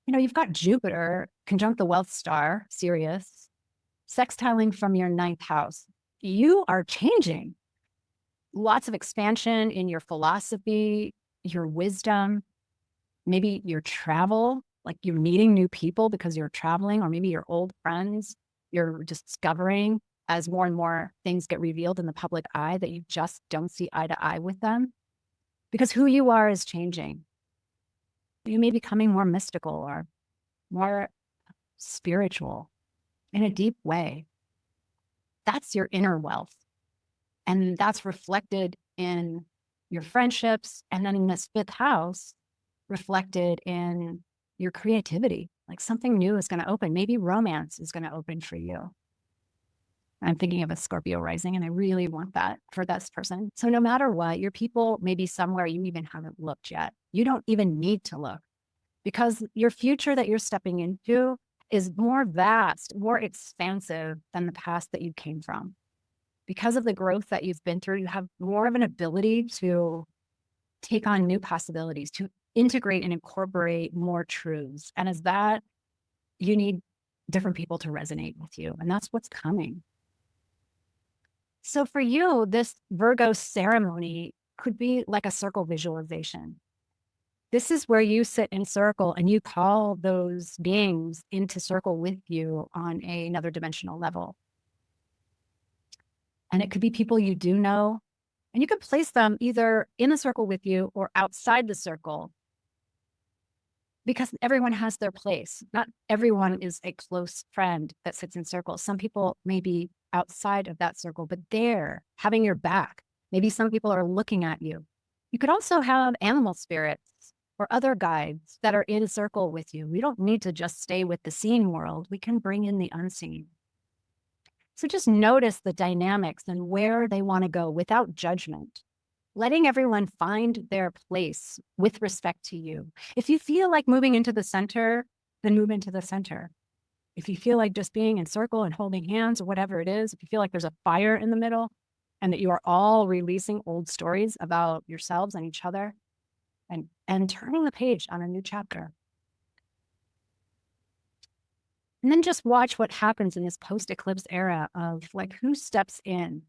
You know, you've got Jupiter conjunct the wealth star, Sirius, sextiling from your 9th house. You are changing. Lots of expansion in your philosophy, your wisdom. maybe your travel, like you're meeting new people because you're traveling, or maybe your old friends you're discovering as more and more things get revealed in the public eye that you just don't see eye to eye with them, because who you are is changing. You may be becoming more mystical or more spiritual in a deep way. That's your inner wealth. And that's reflected in your friendships. And then in this 5th house, reflected in your creativity. Like something new is going to open. Maybe romance is going to open for you. I'm thinking of a Scorpio rising, and I really want that for this person. So no matter what, your people may be somewhere you even haven't looked yet. You don't even need to look, because your future that you're stepping into is more vast, more expansive than the past that you came from. Because of the growth that you've been through, you have more of an ability to take on new possibilities, to integrate and incorporate more truths. And as that, you need different people to resonate with you. And that's what's coming. So for you, this Virgo ceremony could be like a circle visualization. This is where you sit in circle and you call those beings into circle with you on another dimensional level. And it could be people you do know, and you could place them either in the circle with you or outside the circle, because everyone has their place. Not everyone is a close friend that sits in circles. Some people may be outside of that circle, but they're having your back. Maybe some people are looking at you. You could also have animal spirits or other guides that are in a circle with you. We don't need to just stay with the seen world. We can bring in the unseen. So just notice the dynamics and where they want to go without judgment, letting everyone find their place with respect to you. If you feel like moving into the center, then move into the center. If you feel like just being in circle and holding hands or whatever it is, if you feel like there's a fire in the middle and that you are all releasing old stories about yourselves and each other and turning the page on a new chapter. And then just watch what happens in this post-eclipse era of like, who steps in,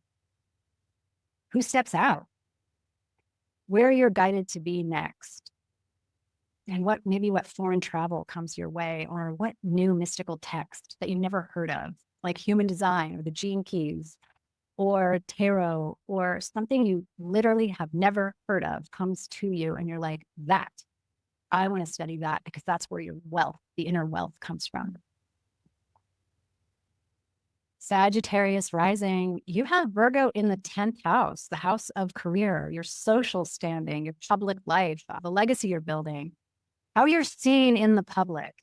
who steps out, where you're guided to be next, and maybe what foreign travel comes your way, or what new mystical text that you never heard of, like human design or the gene keys or tarot or something you literally have never heard of comes to you. And you're like, that, I want to study that, because that's where your wealth, the inner wealth, comes from. Sagittarius rising, you have Virgo in the 10th house, the house of career, your social standing, your public life, the legacy you're building, how you're seen in the public.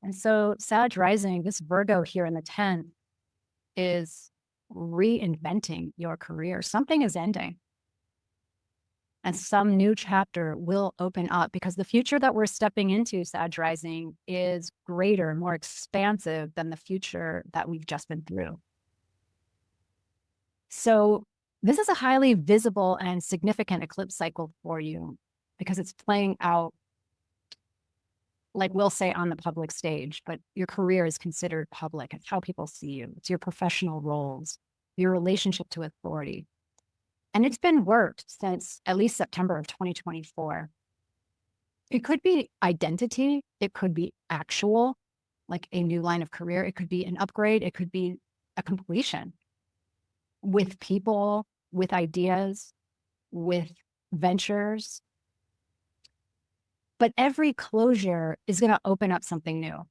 And so Sag rising, this Virgo here in the 10th is reinventing your career. Something is ending, and some new chapter will open up, because the future that we're stepping into, Sag rising, is greater, more expansive than the future that we've just been through. So this is a highly visible and significant eclipse cycle for you, because it's playing out, like we'll say, on the public stage, but your career is considered public. It's how people see you. It's your professional roles, your relationship to authority. And it's been worked since at least September of 2024. It could be identity. It could be actual, like a new line of career. It could be an upgrade. It could be a completion with people, with ideas, with ventures. But every closure is going to open up something new.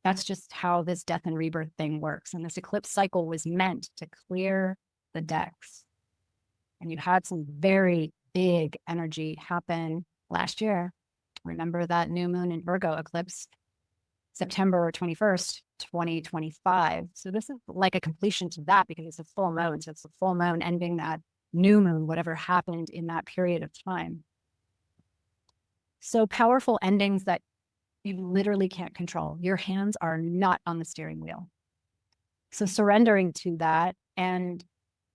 That's just how this death and rebirth thing works. And this eclipse cycle was meant to clear the decks. And you had some very big energy happen last year. Remember that new moon in Virgo eclipse, September 21st, 2025. So this is like a completion to that, because it's a full moon. So it's a full moon ending that new moon, whatever happened in that period of time. So powerful endings that you literally can't control. Your hands are not on the steering wheel. So surrendering to that and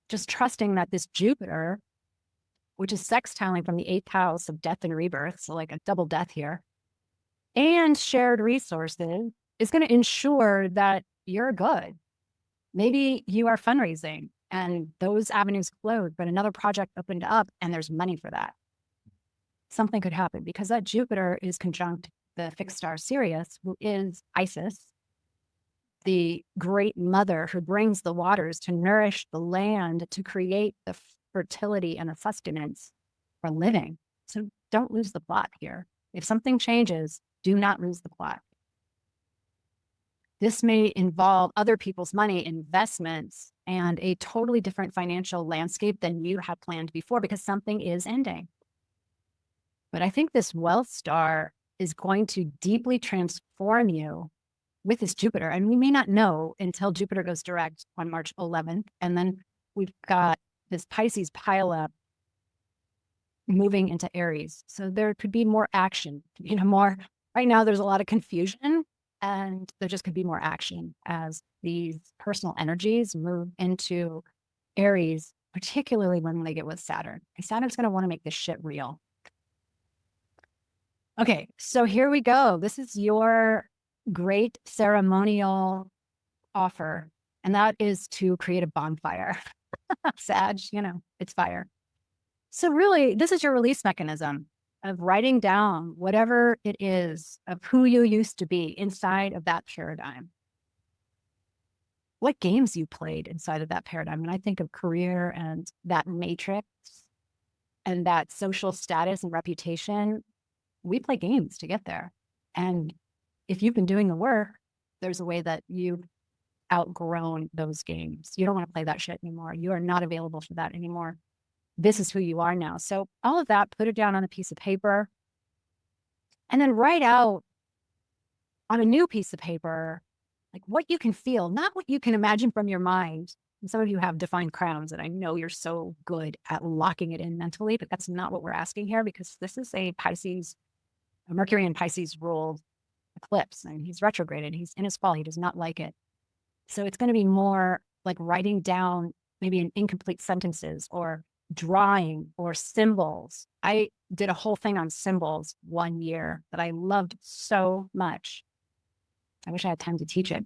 just trusting that this Jupiter, which is sextiling from the 8th house of death and rebirth, so like a double death here, and shared resources, is going to ensure that you're good. Maybe you are fundraising and those avenues closed, but another project opened up and there's money for that. something could happen because that Jupiter is conjunct the fixed star Sirius, who is Isis, the great mother who brings the waters to nourish the land, to create the fertility and the sustenance for living. So don't lose the plot here. If something changes, do not lose the plot. This may involve other people's money, investments, and a totally different financial landscape than you had planned before because something is ending. But I think this wealth star is going to deeply transform you with this Jupiter. And we may not know until Jupiter goes direct on March 11th. And then we've got this Pisces pileup moving into Aries. So there could be more action, more. Right now, there's a lot of confusion, and there just could be more action as these personal energies move into Aries, particularly when they get with Saturn. And Saturn's going to want to make this shit real. Okay, so here we go. This is your great ceremonial offer, and that is to create a bonfire. Sag, it's fire. So really, this is your release mechanism of writing down whatever it is of who you used to be inside of that paradigm. What games you played inside of that paradigm. And I think of career and that matrix and that social status and reputation. We play games to get there. And if you've been doing the work, there's a way that you've outgrown those games. You don't want to play that shit anymore. You are not available for that anymore. This is who you are now. So all of that, put it down on a piece of paper and then write out on a new piece of paper, like what you can feel, not what you can imagine from your mind. And some of you have defined crowns, and I know you're so good at locking it in mentally, but that's not what we're asking here because this is a Mercury and Pisces ruled eclipse, and he's retrograded. He's in his fall. He does not like it. So it's going to be more like writing down maybe in incomplete sentences or drawing or symbols. I did a whole thing on symbols one year that I loved so much. I wish I had time to teach it,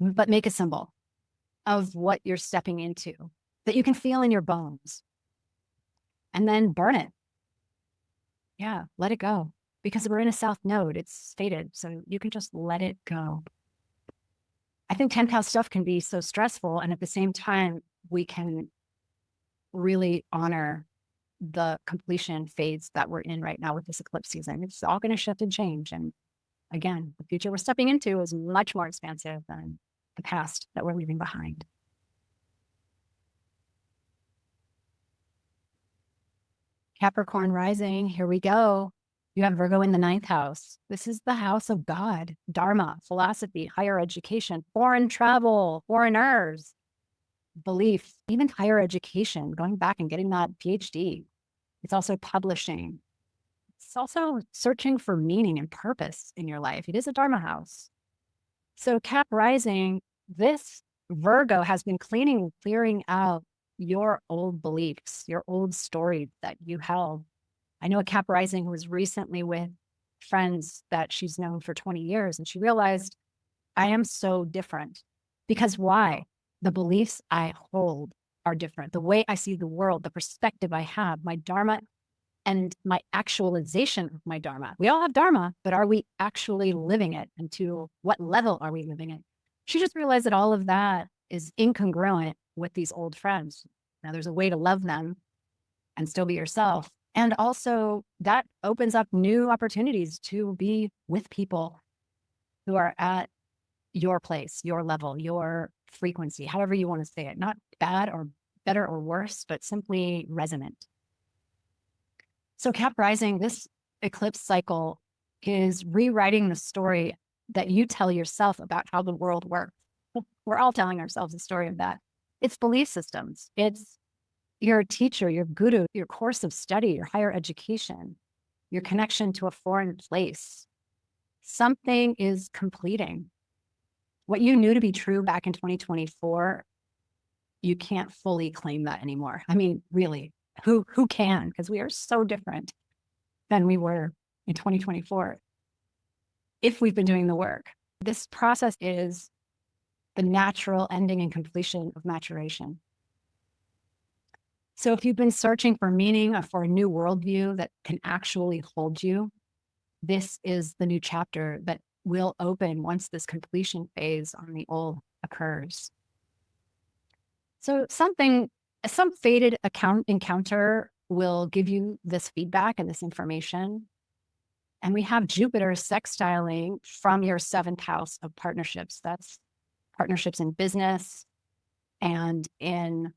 but make a symbol of what you're stepping into that you can feel in your bones and then burn it. Yeah, let it go because we're in a South Node. It's fated, so you can just let it go. I think 10th house stuff can be so stressful, and at the same time, we can really honor the completion phase that we're in right now with this eclipse season. It's all going to shift and change. And again, the future we're stepping into is much more expansive than the past that we're leaving behind. Capricorn rising, here we go. You have Virgo in the 9th house. This is the house of God, Dharma, philosophy, higher education, foreign travel, foreigners, belief, even higher education, going back and getting that PhD. It's also publishing. It's also searching for meaning and purpose in your life. It is a Dharma house. So Cap rising, this Virgo has been clearing out your old beliefs, your old stories that you held. I know a Cap rising who was recently with friends that she's known for 20 years, and she realized, I am so different. Because why? The beliefs I hold are different. The way I see the world, the perspective I have, my Dharma and my actualization of my Dharma. We all have Dharma, but are we actually living it? And to what level are we living it? She just realized that all of that is incongruent with these old friends. Now there's a way to love them and still be yourself. And also that opens up new opportunities to be with people who are at your place, your level, your frequency, however you want to say it, not bad or better or worse, but simply resonant. So Cap rising, this eclipse cycle is rewriting the story that you tell yourself about how the world works. We're all telling ourselves a story of that. It's belief systems. It's your teacher, your guru, your course of study, your higher education, your connection to a foreign place. Something is completing. What you knew to be true back in 2024, you can't fully claim that anymore. I mean, really, who can? Because we are so different than we were in 2024 if we've been doing the work. This process is the natural ending and completion of maturation. So if you've been searching for meaning or for a new worldview that can actually hold you, this is the new chapter that will open once this completion phase on the old occurs. So some fated encounter will give you this feedback and this information. And we have Jupiter sextiling from your 7th house of partnerships. That's partnerships in business and in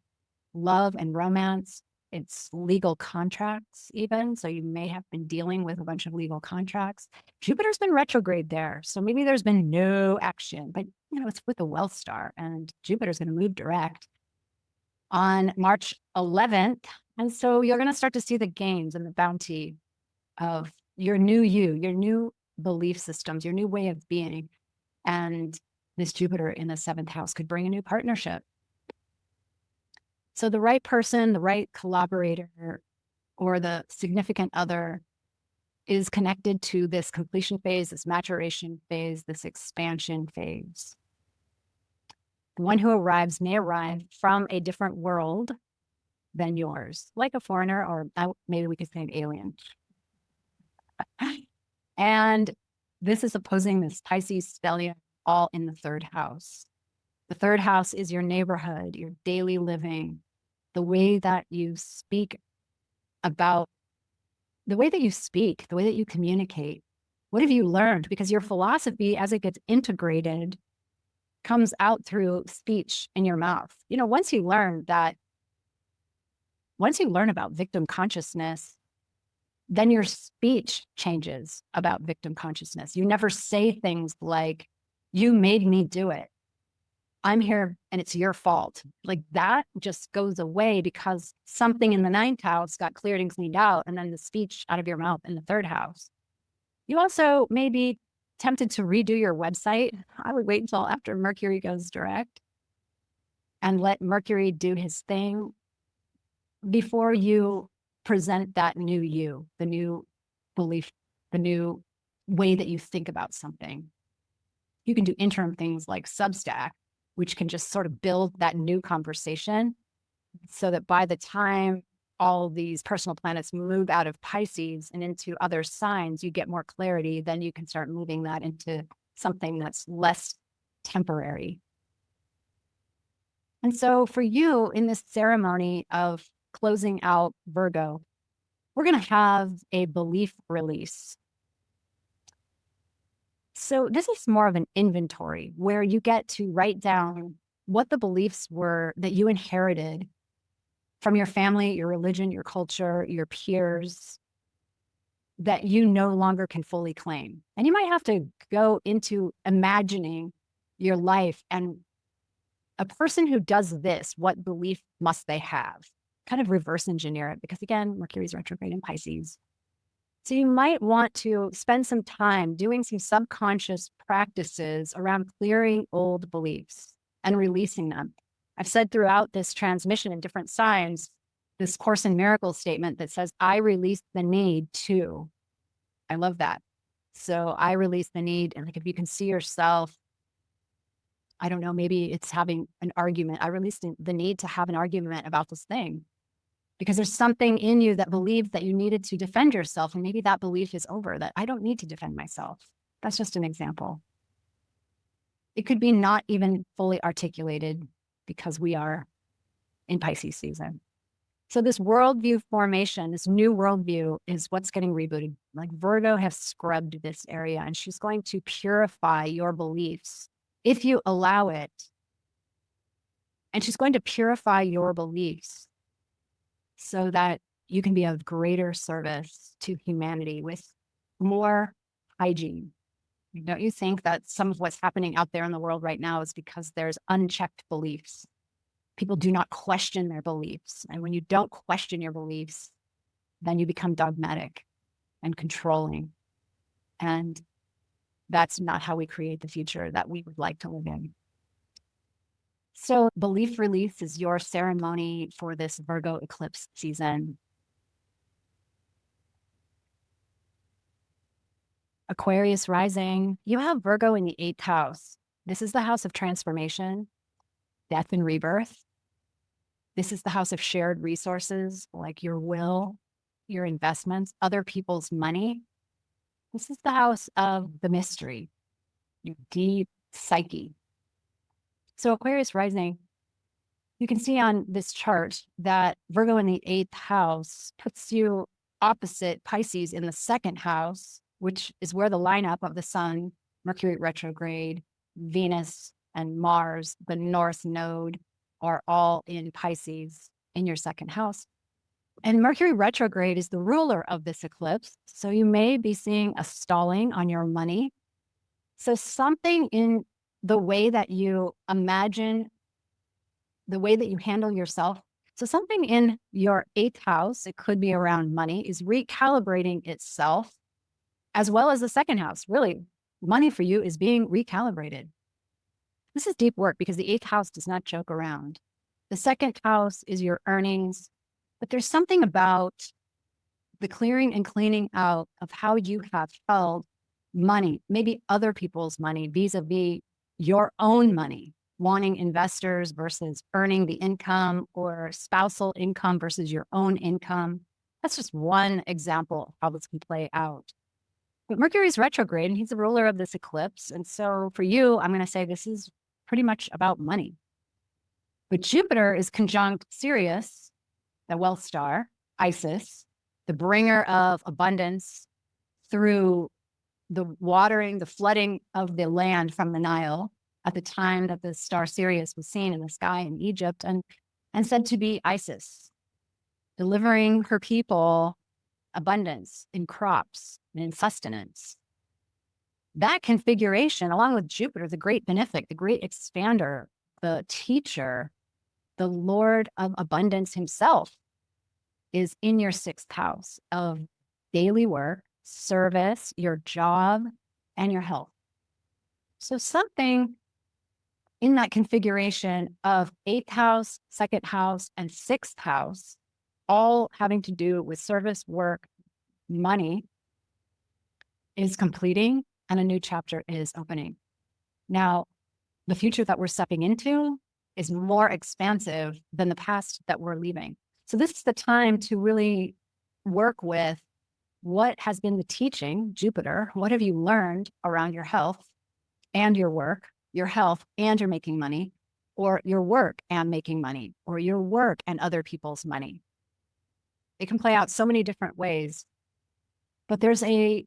love and romance. It's legal contracts even. So you may have been dealing with a bunch of legal contracts. Jupiter's been retrograde there. So maybe there's been no action, but it's with the Wealth Star, and Jupiter's going to move direct on March 11th. And so you're going to start to see the gains and the bounty of your new you, your new belief systems, your new way of being. And this Jupiter in the 7th house could bring a new partnership. So the right person, the right collaborator, or the significant other is connected to this completion phase, this maturation phase, this expansion phase. The one who arrives may arrive from a different world than yours, like a foreigner, or maybe we could say an alien. And this is opposing this Pisces stellium, all in the 3rd house. The 3rd house is your neighborhood, your daily living, the way that you speak about, the way that you communicate. What have you learned? Because your philosophy, as it gets integrated, comes out through speech in your mouth. Once you learn about victim consciousness, then your speech changes about victim consciousness. You never say things like, you made me do it. I'm here and it's your fault. Like that just goes away because something in the 9th house got cleared and cleaned out, and then the speech out of your mouth in the 3rd house. You also may be tempted to redo your website. I would wait until after Mercury goes direct and let Mercury do his thing before you present that new you, the new belief, the new way that you think about something. You can do interim things like Substack, which can just sort of build that new conversation so that by the time all these personal planets move out of Pisces and into other signs, you get more clarity. Then you can start moving that into something that's less temporary. And so for you in this ceremony of closing out Virgo, we're going to have a belief release. So this is more of an inventory where you get to write down what the beliefs were that you inherited from your family, your religion, your culture, your peers, that you no longer can fully claim. And you might have to go into imagining your life and a person who does this, what belief must they have? Kind of reverse engineer it, because again, Mercury's retrograde in Pisces. So you might want to spend some time doing some subconscious practices around clearing old beliefs and releasing them. I've said throughout this transmission in different signs, this Course in Miracles statement that says, I release the need to. I love that. So I release the need. And like, if you can see yourself, I don't know, maybe it's having an argument. I release the need to have an argument about this thing because there's something in you that believed that you needed to defend yourself. And maybe that belief is over, that I don't need to defend myself. That's just an example. It could be not even fully articulated because we are in Pisces season. So this worldview formation, this new worldview is what's getting rebooted. Like Virgo has scrubbed this area and she's going to purify your beliefs if you allow it. And she's going to purify your beliefs so that you can be of greater service to humanity with more hygiene. Don't you think that some of what's happening out there in the world right now is because there's unchecked beliefs? People do not question their beliefs. And when you don't question your beliefs, then you become dogmatic and controlling. And that's not how we create the future that we would like to live in. So belief release is your ceremony for this Virgo eclipse season. Aquarius rising, you have Virgo in the 8th house. This is the house of transformation, death and rebirth. This is the house of shared resources, like your will, your investments, other people's money. This is the house of the mystery, your deep psyche. So Aquarius rising, you can see on this chart that Virgo in the 8th house puts you opposite Pisces in the 2nd house, which is where the lineup of the sun, Mercury retrograde, Venus, and Mars, the North Node, are all in Pisces in your 2nd house. And Mercury retrograde is the ruler of this eclipse. So you may be seeing a stalling on your money. So something in the way that you imagine, the way that you handle yourself. So something in your 8th house, it could be around money, is recalibrating itself, as well as the 2nd house. Really, money for you is being recalibrated. This is deep work because the 8th house does not joke around. The 2nd house is your earnings, but there's something about the clearing and cleaning out of how you have held money, maybe other people's money vis-a-vis your own money, wanting investors versus earning the income, or spousal income versus your own income. That's just one example of how this can play out. But Mercury's retrograde, and he's the ruler of this eclipse. And so for you, I'm going to say this is pretty much about money. But Jupiter is conjunct Sirius, the wealth star, Isis, the bringer of abundance through the watering, the flooding of the land from the Nile at the time that the star Sirius was seen in the sky in Egypt, and said to be Isis, delivering her people abundance in crops and in sustenance. That configuration, along with Jupiter, the great benefic, the great expander, the teacher, the Lord of abundance himself, is in your 6th house of daily work, service, your job, and your health. So something in that configuration of 8th house, 2nd house, and 6th house, all having to do with service, work, money, is completing, and a new chapter is opening. Now, the future that we're stepping into is more expansive than the past that we're leaving. So this is the time to really work with what has been the teaching, Jupiter. What have you learned around your health and your work, your health and you're making money, or your work and making money, or your work and other people's money? It can play out so many different ways, but there's a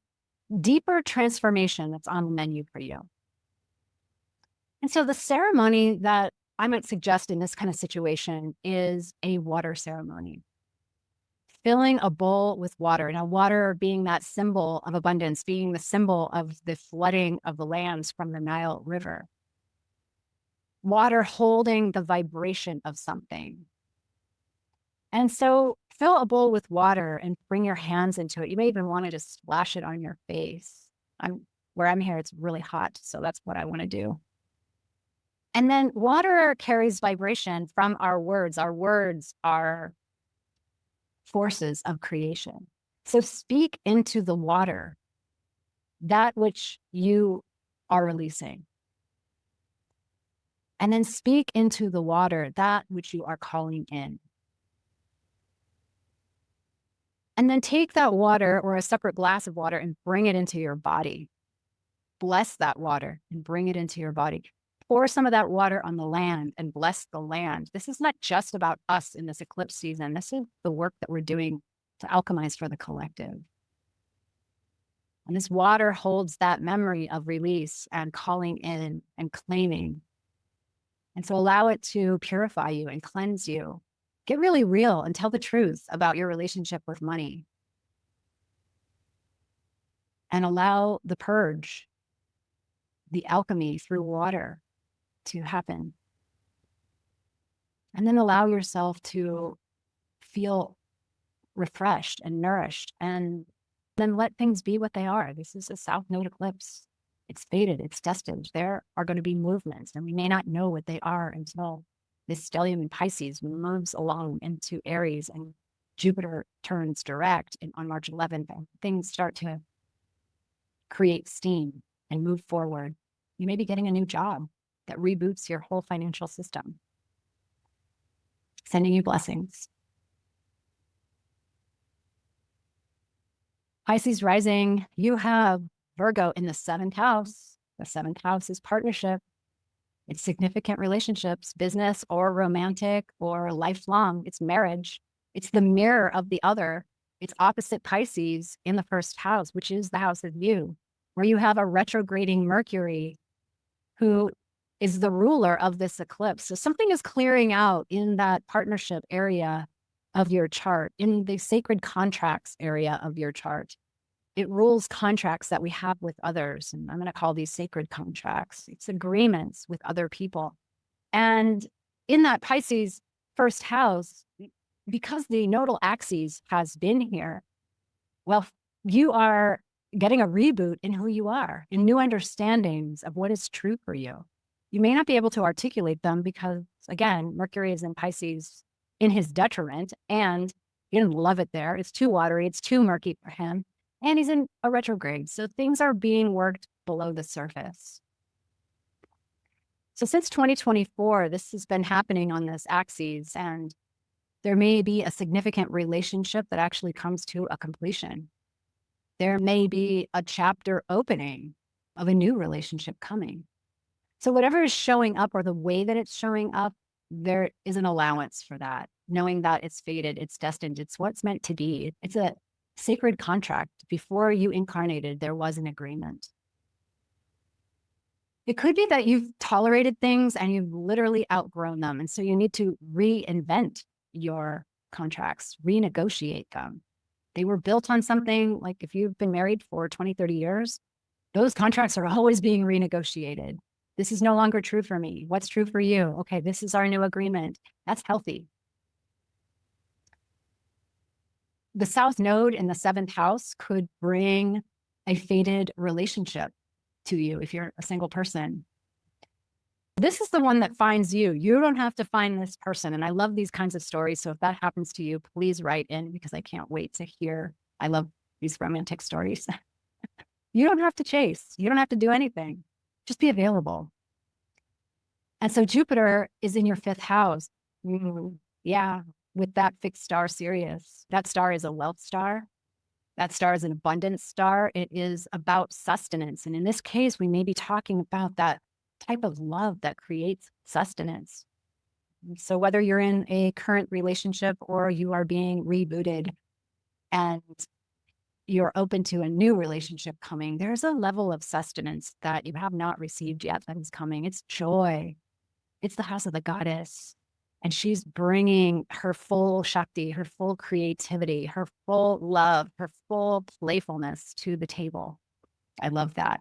deeper transformation that's on the menu for you. And so the ceremony that I might suggest in this kind of situation is a water ceremony. Filling a bowl with water. Now, water being that symbol of abundance, being the symbol of the flooding of the lands from the Nile River. Water holding the vibration of something. And so fill a bowl with water and bring your hands into it. You may even want to just splash it on your face. Where I'm here, it's really hot, so that's what I want to do. And then water carries vibration from our words. Our words are forces of creation. So speak into the water that which you are releasing. And then speak into the water that which you are calling in. And then take that water, or a separate glass of water, and bring it into your body. Bless that water and bring it into your body. Pour some of that water on the land and bless the land. This is not just about us in this eclipse season. This is the work that we're doing to alchemize for the collective. And this water holds that memory of release and calling in and claiming. And so allow it to purify you and cleanse you. Get really real and tell the truth about your relationship with money. And allow the purge, the alchemy through water, to happen. And then allow yourself to feel refreshed and nourished, and then let things be what they are. This is a South Node Eclipse. It's fated, it's destined. There are going to be movements, and we may not know what they are until this stellium in Pisces moves along into Aries and Jupiter turns direct on March 11th, and things start to create steam and move forward. You may be getting a new job that reboots your whole financial system. Sending you blessings. Pisces rising, you have Virgo in the 7th house. The 7th house is partnership. It's significant relationships, business or romantic or lifelong. It's marriage. It's the mirror of the other. It's opposite Pisces in the 1st house, which is the house of you, where you have a retrograding Mercury who is the ruler of this eclipse. So something is clearing out in that partnership area of your chart, in the sacred contracts area of your chart. It rules contracts that we have with others. And I'm going to call these sacred contracts. It's agreements with other people. And in that Pisces 1st house, because the nodal axis has been here, well, you are getting a reboot in who you are, in new understandings of what is true for you. You may not be able to articulate them because, again, Mercury is in Pisces in his detriment, and he didn't love it there. It's too watery. It's too murky for him. And he's in a retrograde. So things are being worked below the surface. So since 2024, this has been happening on this axis, and there may be a significant relationship that actually comes to a completion. There may be a chapter opening of a new relationship coming. So whatever is showing up or the way that it's showing up, there is an allowance for that, knowing that it's fated, it's destined, it's what's meant to be. It's a sacred contract. Before you incarnated, there was an agreement. It could be that you've tolerated things and you've literally outgrown them. And so you need to reinvent your contracts, renegotiate them. They were built on something, like if you've been married for 20, 30 years, those contracts are always being renegotiated. This is no longer true for me. What's true for you? Okay, this is our new agreement. That's healthy. The South Node in the 7th house could bring a fated relationship to you if you're a single person. This is the one that finds you. You don't have to find this person. And I love these kinds of stories. So if that happens to you, please write in, because I can't wait to hear. I love these romantic stories. You don't have to chase. You don't have to do anything. Just be available. And so Jupiter is in your 5th house. Yeah, with that fixed star Sirius. That star is a wealth star. That star is an abundance star. It is about sustenance. And in this case, we may be talking about that type of love that creates sustenance. So whether you're in a current relationship or you are being rebooted and you're open to a new relationship coming, there's a level of sustenance that you have not received yet that is coming. It's joy. It's the house of the goddess. And she's bringing her full Shakti, her full creativity, her full love, her full playfulness to the table. I love that.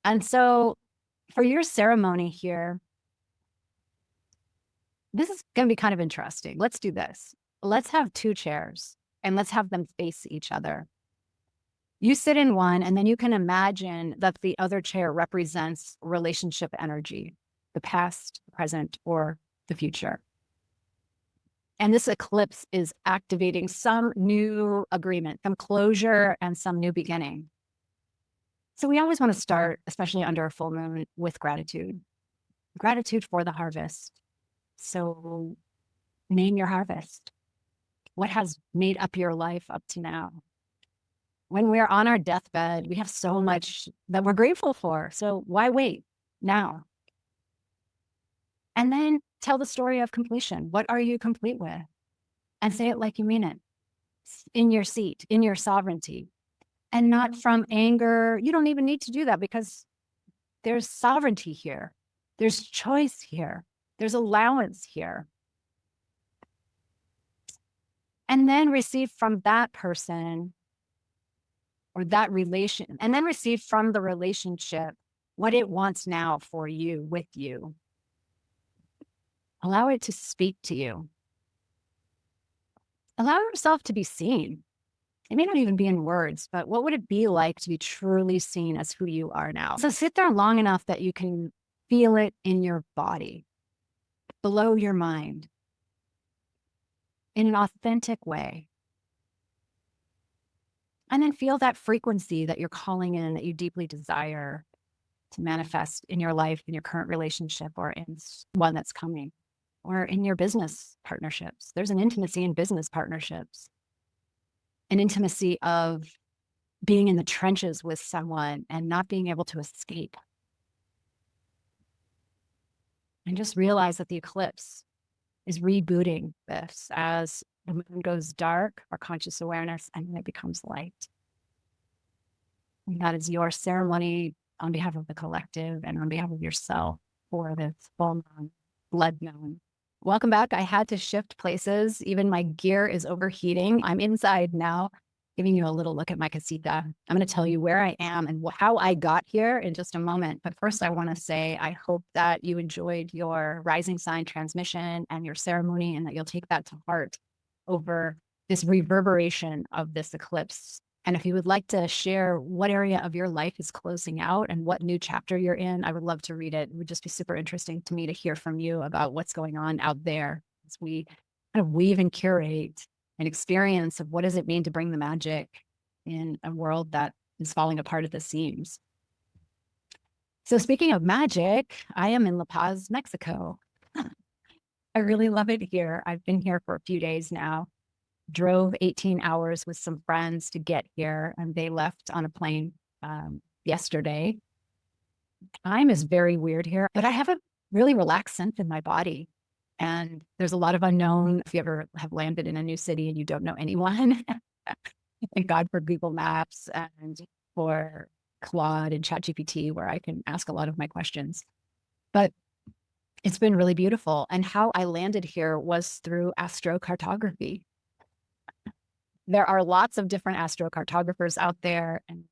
And so for your ceremony here, this is going to be kind of interesting. Let's do this. Let's have 2 chairs and let's have them face each other. You sit in one, and then you can imagine that the other chair represents relationship energy, the past, the present, or the future. And this eclipse is activating some new agreement, some closure, and some new beginning. So we always want to start, especially under a full moon, with gratitude. Gratitude for the harvest. So name your harvest. What has made up your life up to now? When we're on our deathbed, we have so much that we're grateful for. So why wait now? And then tell the story of completion. What are you complete with? And say it like you mean it. In your seat, in your sovereignty. And not from anger. You don't even need to do that, because there's sovereignty here. There's choice here. There's allowance here. And then receive from that person or that relation, and then receive from the relationship what it wants now for you, with you. Allow it to speak to you. Allow yourself to be seen. It may not even be in words, but what would it be like to be truly seen as who you are now? So sit there long enough that you can feel it in your body, below your mind, in an authentic way. And then feel that frequency that you're calling in, that you deeply desire to manifest in your life, in your current relationship, or in one that's coming. or in your business partnerships. There's an intimacy in business partnerships, an intimacy of being in the trenches with someone and not being able to escape. And just realize that the eclipse is rebooting this as the moon goes dark, our conscious awareness, and then it becomes light. And that is your ceremony on behalf of the collective and on behalf of yourself for this full moon, blood moon. Welcome back. I had to shift places. Even my gear is overheating. I'm inside now, giving you a little look at my casita. I'm going to tell you where I am and how I got here in just a moment. But first, I want to say I hope that you enjoyed your rising sign transmission and your ceremony, and that you'll take that to heart over this reverberation of this eclipse. And if you would like to share what area of your life is closing out and what new chapter you're in, I would love to read it. It would just be super interesting to me to hear from you about what's going on out there as we kind of weave and curate an experience of what does it mean to bring the magic in a world that is falling apart at the seams. So speaking of magic, I am in La Paz, Mexico. I really love it here. I've been here for a few days now. Drove 18 hours with some friends to get here, and they left on a plane yesterday. Time is very weird here, but I have a really relaxed sense in my body. And there's a lot of unknown. If you ever have landed in a new city and you don't know anyone, thank God for Google Maps and for Claude and ChatGPT, where I can ask a lot of my questions. But it's been really beautiful. And how I landed here was through astrocartography. There are lots of different astrocartographers out there, and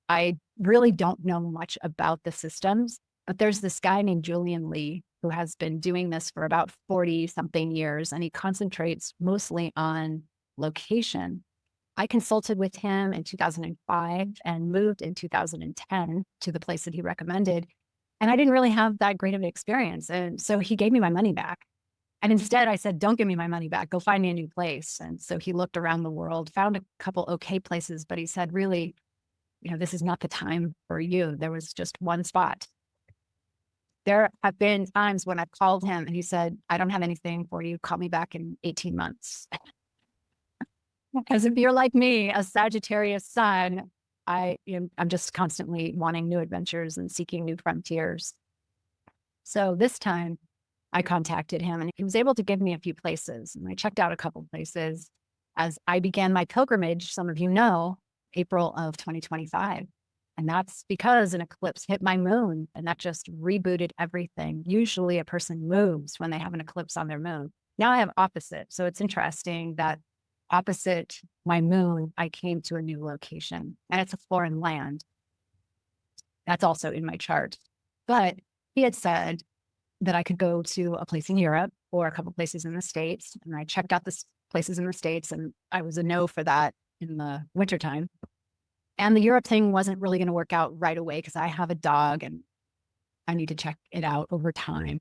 I really don't know much about the systems, but there's this guy named Julian Lee who has been doing this for about 40 something years, and he concentrates mostly on location. I consulted with him in 2005 and moved in 2010 to the place that he recommended. And I didn't really have that great of an experience. And so he gave me my money back. And instead I said, don't give me my money back, go find me a new place. And so he looked around the world, found a couple okay places, but he said, really, this is not the time for you. There was just one spot. There have been times when I've called him and he said, I don't have anything for you. Call me back in 18 months. Because if you're like me, a Sagittarius sun, I'm just constantly wanting new adventures and seeking new frontiers. So this time I contacted him and he was able to give me a few places. And I checked out a couple places as I began my pilgrimage, some of you know, April of 2025. And that's because an eclipse hit my moon and that just rebooted everything. Usually a person moves when they have an eclipse on their moon. Now I have opposite. So it's interesting that opposite my moon, I came to a new location, and it's a foreign land. That's also in my chart. But he had said that I could go to a place in Europe or a couple places in the States. And I checked out the places in the States, and I was a no for that in the wintertime. And the Europe thing wasn't really going to work out right away because I have a dog and I need to check it out over time.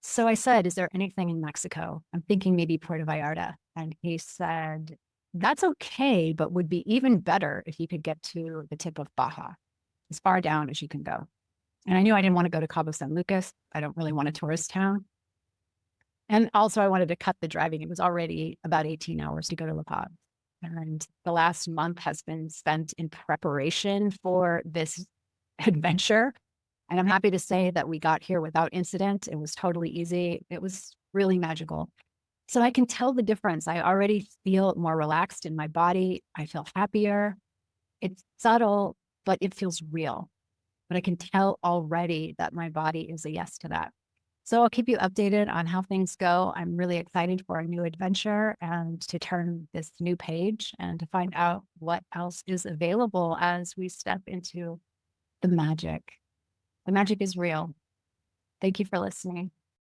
So I said, is there anything in Mexico? I'm thinking maybe Puerto Vallarta. And he said, that's okay, but would be even better if you could get to the tip of Baja, as far down as you can go. And I knew I didn't want to go to Cabo San Lucas. I don't really want a tourist town. And also I wanted to cut the driving. It was already about 18 hours to go to La Paz. And the last month has been spent in preparation for this adventure. And I'm happy to say that we got here without incident. It was totally easy. It was really magical. So I can tell the difference. I already feel more relaxed in my body. I feel happier. It's subtle, but it feels real. But I can tell already that my body is a yes to that. So I'll keep you updated on how things go. I'm really excited for a new adventure and to turn this new page and to find out what else is available as we step into the magic. The magic is real. Thank you for listening.